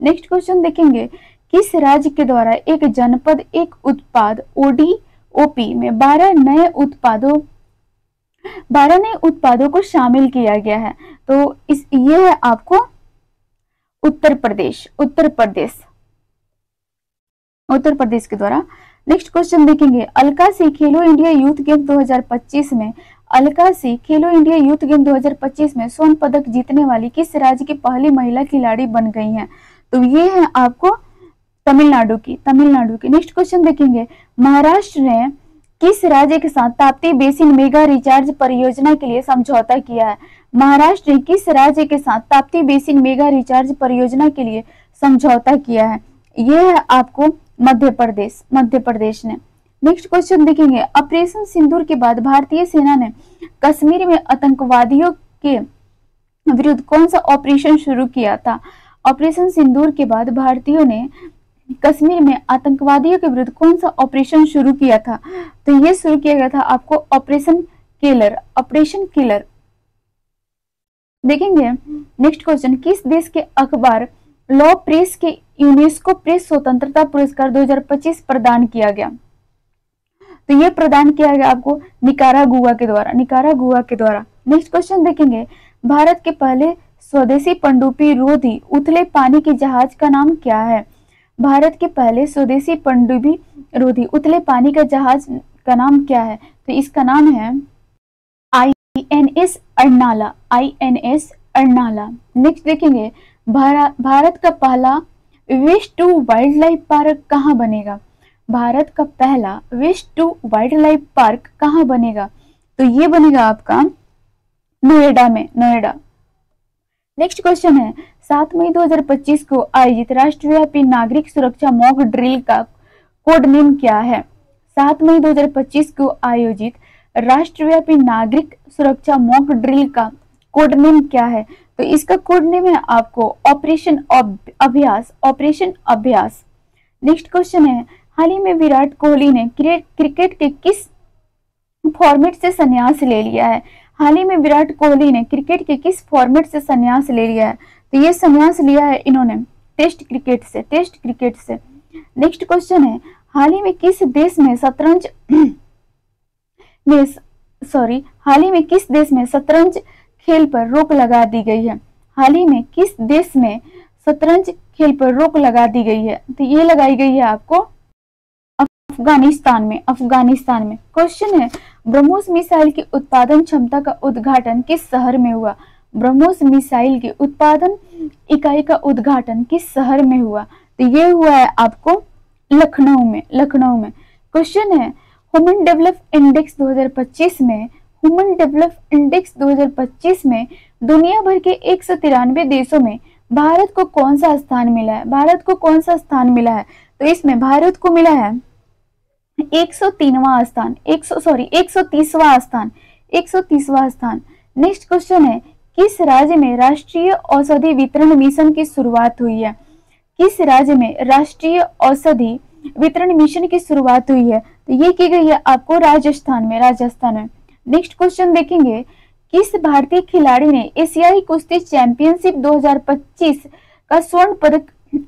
Speaker 1: नेक्स्ट क्वेश्चन देखेंगे, किस राज्य के द्वारा एक जनपद एक उत्पाद ODOP में 12 नए उत्पादों को शामिल किया गया है? तो ये है आपको उत्तर प्रदेश के द्वारा। नेक्स्ट क्वेश्चन देखेंगे, अलकासी खेलो इंडिया यूथ गेम 2025 में स्वर्ण पदक जीतने वाली किस राज्य की पहली महिला खिलाड़ी बन गई हैं? तो ये है आपको तमिलनाडु की। नेक्स्ट क्वेश्चन देखेंगे, महाराष्ट्र ने किस राज्य के साथ ताप्ती बेसिन मेगा रिचार्ज परियोजना के लिए समझौता किया है? महाराष्ट्र ने किस राज्य के साथ ताप्ती बेसिन मेगा रिचार्ज परियोजना के लिए समझौता किया है? यह है आपको मध्य प्रदेश ने। नेक्स्ट क्वेश्चन देखेंगे, ऑपरेशन सिंदूर के बाद भारतीय सेना ने कश्मीर में आतंकवादियों के विरुद्ध कौन सा ऑपरेशन शुरू किया था? ऑपरेशन सिंदूर के बाद भारतीयों ने कश्मीर में आतंकवादियों के विरुद्ध कौन सा ऑपरेशन शुरू किया था? तो ये शुरू किया गया था आपको ऑपरेशन किलर। देखेंगे नेक्स्ट क्वेश्चन, किस देश के अखबार लॉ प्रेस के यूनेस्को प्रेस स्वतंत्रता पुरस्कार 2025 प्रदान किया गया? तो ये प्रदान किया गया आपको निकारागुआ के द्वारा। नेक्स्ट क्वेश्चन देखेंगे, भारत के पहले स्वदेशी पनडुब्बी रोधी उथले पानी के जहाज का नाम क्या है? भारत के पहले स्वदेशी पनडुब्बी रोधी उथले पानी का जहाज का नाम क्या है? तो इसका नाम है INS अर्नाला। नेक्स्ट देखेंगे, भारत का पहला विश्व टू वाइल्ड लाइफ पार्क कहाँ बनेगा? भारत का पहला विश्व टू वाइल्ड लाइफ पार्क कहाँ बनेगा? तो ये बनेगा आपका नोएडा में। नेक्स्ट क्वेश्चन है, 7 मई 2025 को आयोजित राष्ट्रव्यापी नागरिक सुरक्षा मॉक ड्रिल का कोड नेम क्या है? 7 मई 2025 को आयोजित राष्ट्रव्यापी नागरिक सुरक्षा मॉक ड्रिल का कोड नेम क्या है? तो इसका कोड नेम है आपको ऑपरेशन अभ्यास। नेक्स्ट क्वेश्चन है, हाल ही में विराट कोहली ने क्रिकेट के किस फॉर्मेट से संन्यास ले लिया है? हाल ही में विराट कोहली ने क्रिकेट के किस फॉर्मेट से संन्यास ले लिया है? तो ये संन्यास लिया है इन्होंने टेस्ट क्रिकेट से। नेक्स्ट क्वेश्चन है, हाल ही में किस देश में शतरंज खेल पर रोक लगा दी गई है? हाल ही में किस देश में शतरंज खेल पर रोक लगा दी गई है? तो ये लगाई गई है आपको अफगानिस्तान में। क्वेश्चन है, ब्रह्मोस मिसाइल की उत्पादन क्षमता का उद्घाटन किस शहर में हुआ? ब्रह्मोस मिसाइल की उत्पादन इकाई का उद्घाटन किस शहर में हुआ? तो ये हुआ है आपको लखनऊ में। क्वेश्चन है, ह्यूमन डेवलपमेंट इंडेक्स 2025 में दुनिया भर के 193 देशों में भारत को कौन सा स्थान मिला है? तो इसमें भारत को मिला है 130वां स्थान। नेक्स्ट क्वेश्चन है, किस राज्य में राष्ट्रीय औषधि वितरण मिशन की शुरुआत हुई है? तो ये की गई है आपको राजस्थान में। नेक्स्ट क्वेश्चन देखेंगे, किस भारतीय खिलाड़ी ने एशियाई कुश्ती चैंपियनशिप 2025 का स्वर्ण पदक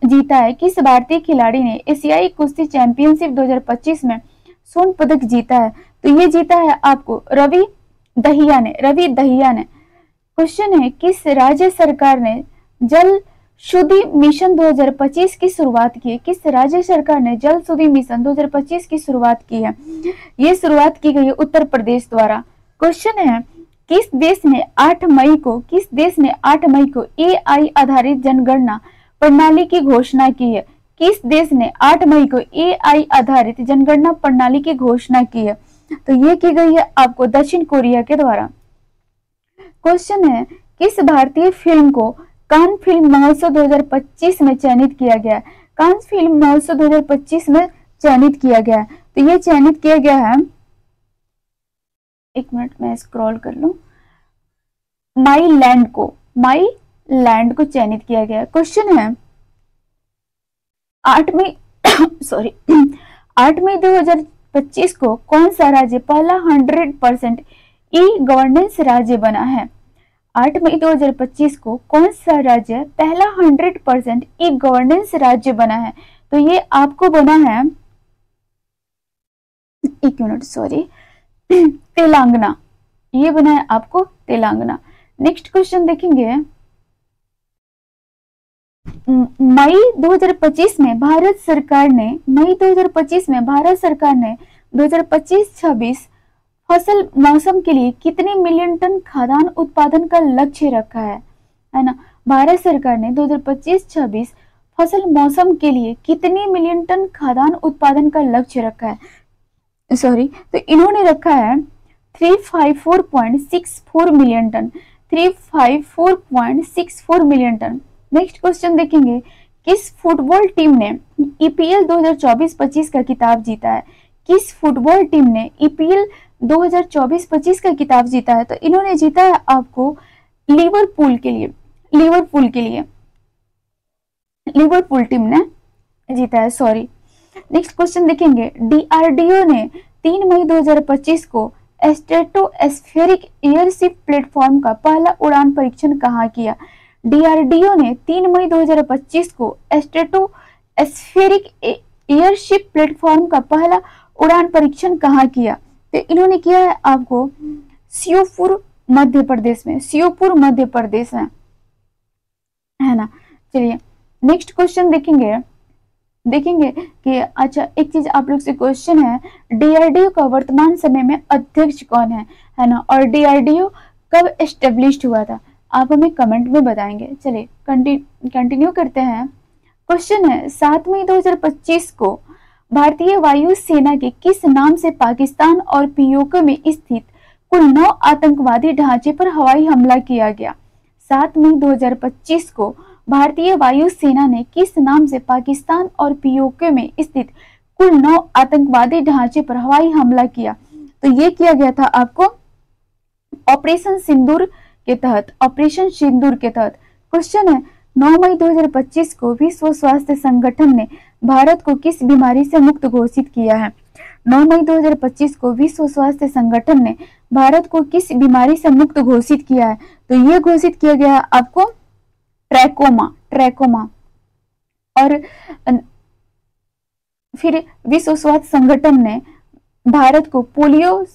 Speaker 1: जीता है? किस भारतीय खिलाड़ी ने एशियाई कुश्ती चैंपियनशिप 2025 में स्वर्ण पदक जीता है? तो ये जीता है आपको रवि दहिया ने। क्वेश्चन है, किस राज्य सरकार ने जल शुद्धि मिशन 2025 की शुरुआत की है? किस राज्य सरकार ने जल शुद्धि मिशन 2025 की शुरुआत की है? ये शुरुआत की गई है उत्तर प्रदेश द्वारा। क्वेश्चन है, किस देश ने 8 मई को एआई आधारित जनगणना प्रणाली की घोषणा की है? किस देश ने 8 मई को एआई आधारित जनगणना प्रणाली की घोषणा की है? तो ये की गई है आपको दक्षिण कोरिया के द्वारा। क्वेश्चन है, किस भारतीय फिल्म को कान फिल्म महोत्सव 2025 में चयनित किया गया? कान फिल्म महोत्सव 2025 में चयनित किया गया, तो ये चयनित किया गया है, एक मिनट मैं स्क्रॉल कर लूं, माई लैंड को चयनित किया गया। क्वेश्चन है, 8 मई 2025 को कौन सा राज्य पहला 100% ई गवर्नेंस राज्य बना है? 8 मई 2025 को कौन सा राज्य पहला 100% ई गवर्नेंस राज्य बना है? तो ये आपको बना है, एक मिनट तेलंगाना, ये बना है आपको तेलंगाना। नेक्स्ट क्वेश्चन देखेंगे, मई 2025 में भारत सरकार ने 2025-26 फसल मौसम के लिए कितने मिलियन टन खाद्यान्न उत्पादन का लक्ष्य रखा है ना? भारत सरकार ने 2025-26 फसल मौसम के लिए कितने मिलियन टन खाद्यान्न उत्पादन का लक्ष्य रखा है? तो इन्होंने रखा है 354.64 million ton, 354.64 million ton. Next question देखेंगे, किस फुटबॉल टीम ने ईपीएल 2024-25 का खिताब जीता है? किस फुटबॉल टीम ने ईपीएल 2024-25 का खिताब जीता है? तो इन्होंने जीता है आपको लिवरपूल टीम ने जीता है, सॉरी। नेक्स्ट क्वेश्चन देखेंगे, डीआरडीओ ने 3 मई 2025 को स्ट्रेटोस्फेरिक एयरशिप प्लेटफॉर्म का पहला उड़ान परीक्षण कहाँ किया? डीआरडीओ ने 3 मई 2025 को स्ट्रेटोस्फेरिक एयरशिप प्लेटफॉर्म का पहला उड़ान परीक्षण कहाँ किया? तो इन्होंने किया है आपको श्योपुर मध्य प्रदेश में, है ना। चलिए नेक्स्ट क्वेश्चन देखेंगे कि अच्छा, एक चीज आप लोग से क्वेश्चन है, डीआरडीओ का वर्तमान समय में अध्यक्ष कौन है ना, और डीआरडीओ कब एस्टेब्लिश हुआ था? आप हमें कमेंट में बताएंगे। चलिए कंटिन्यू करते हैं। क्वेश्चन है, 7 मई 2025 को भारतीय वायु सेना के किस नाम से पाकिस्तान और पीओके में स्थित कुल 9 आतंकवादी ढांचे पर हवाई हमला किया गया? 7 मई 2025 को भारतीय वायु सेना ने किस नाम से पाकिस्तान और पीओके में स्थित कुल 9 आतंकवादी ढांचे पर हवाई हमला किया? तो ये किया गया था आपको ऑपरेशन सिंदूर के तहत। क्वेश्चन है, 9 मई 2025 को विश्व स्वास्थ्य संगठन ने भारत को किस बीमारी से मुक्त घोषित किया है? 9 मई 2025 को विश्व स्वास्थ्य संगठन ने भारत को किस बीमारी से मुक्त घोषित किया है? तो ये घोषित किया गया आपको ट्रैकोमा। और फिर विश्व स्वास्थ्य संगठन ने भारत को पोलियो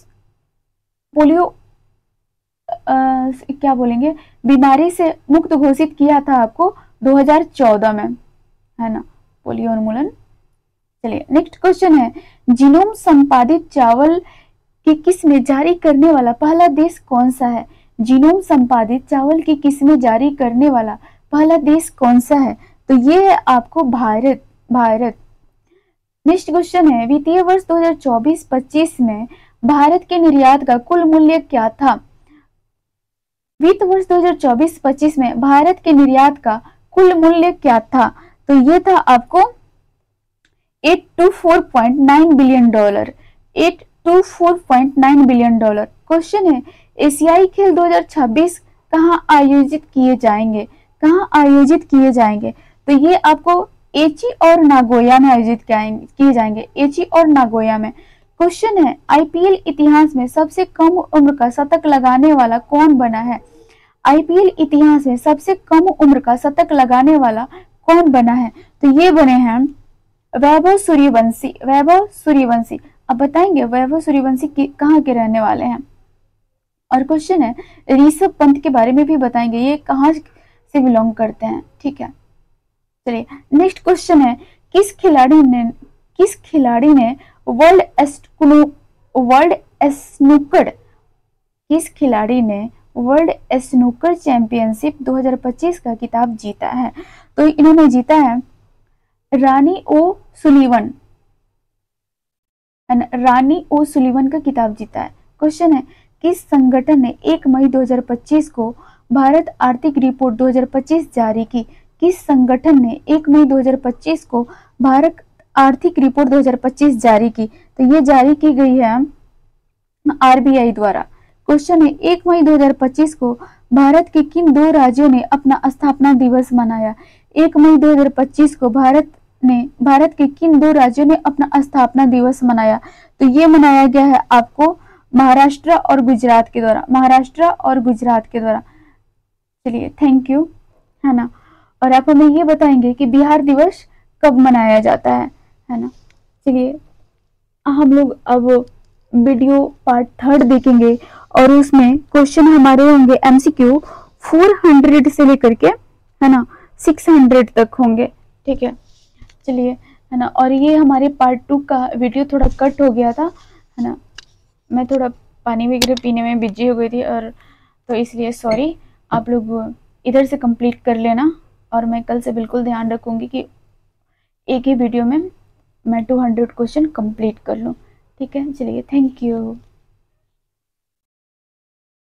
Speaker 1: क्या बोलेंगे, बीमारी से मुक्त घोषित किया था आपको 2014 में, है ना, पोलियो उन्मूलन। चलिए नेक्स्ट क्वेश्चन है, जीनोम संपादित चावल की किस्में जारी करने वाला पहला देश कौन सा है? जीनोम संपादित चावल की किस्में जारी करने वाला पहला देश कौन सा है? तो ये है आपको भारत। नेक्स्ट क्वेश्चन है, वित्तीय वर्ष 2024-25 में भारत के निर्यात का कुल मूल्य क्या था? वित्त वर्ष 2024-25 में भारत के निर्यात का कुल मूल्य क्या था? तो ये था आपको $824.9 बिलियन। $824.9 बिलियन। क्वेश्चन है, एशियाई खेल 2026 कहाँ आयोजित किए जाएंगे? तो ये आपको एची और नागोया में आयोजित किए जाएंगे, एची और नागोया में। क्वेश्चन है, आईपीएल इतिहास में सबसे कम उम्र का शतक लगाने वाला कौन बना है? आईपीएल इतिहास में सबसे कम उम्र का शतक लगाने वाला कौन बना है? तो ये बने हैं वैभव सूर्यवंशी। अब बताएंगे वैभव सूर्यवंशी कहाँ के रहने वाले हैं? और क्वेश्चन है, ऋषभ पंत के बारे में भी बताएंगे, ये कहाँ से बिलोंग करते हैं, ठीक है। चलिए नेक्स्ट क्वेश्चन है, किस खिलाड़ी ने वर्ल्ड स्नूकर किस खिलाड़ी ने वर्ल्ड स्नूकर चैंपियनशिप 2025 का खिताब जीता है? तो इन्होंने जीता है रानी ओ सुलीवन, रानी ओ सुलीवन का खिताब जीता है। क्वेश्चन है, किस संगठन ने 1 मई 2025 को भारत आर्थिक रिपोर्ट 2025 जारी की? किस संगठन ने 1 मई 2025 को भारत आर्थिक रिपोर्ट 2025 जारी की? तो ये जारी की गई है आरबीआई द्वारा। क्वेश्चन है, 1 मई 2025 को भारत के किन दो राज्यों ने अपना स्थापना दिवस मनाया? 1 मई 2025 को भारत के किन दो राज्यों ने अपना स्थापना दिवस मनाया? तो ये मनाया गया है आपको महाराष्ट्र और गुजरात के द्वारा, महाराष्ट्र और गुजरात के द्वारा। चलिए, थैंक यू, है ना। और आप हमें ये बताएंगे कि बिहार दिवस कब मनाया जाता है ना। चलिए, हम लोग अब वीडियो पार्ट 3 देखेंगे और उसमें क्वेश्चन हमारे होंगे एमसीक्यू 400 से लेकर के, है ना, 600 तक होंगे। ठीक है, चलिए, है ना। और ये हमारे पार्ट 2 का वीडियो थोड़ा कट हो गया था, है ना। मैं थोड़ा पानी वगैरह पीने में बिजी हो गई थी, और तो इसलिए सॉरी। आप लोग इधर से कंप्लीट कर लेना, और मैं कल से बिल्कुल ध्यान रखूंगी कि एक ही वीडियो में मैं 200 क्वेश्चन कंप्लीट कर लूँ। ठीक है, चलिए, थैंक यू।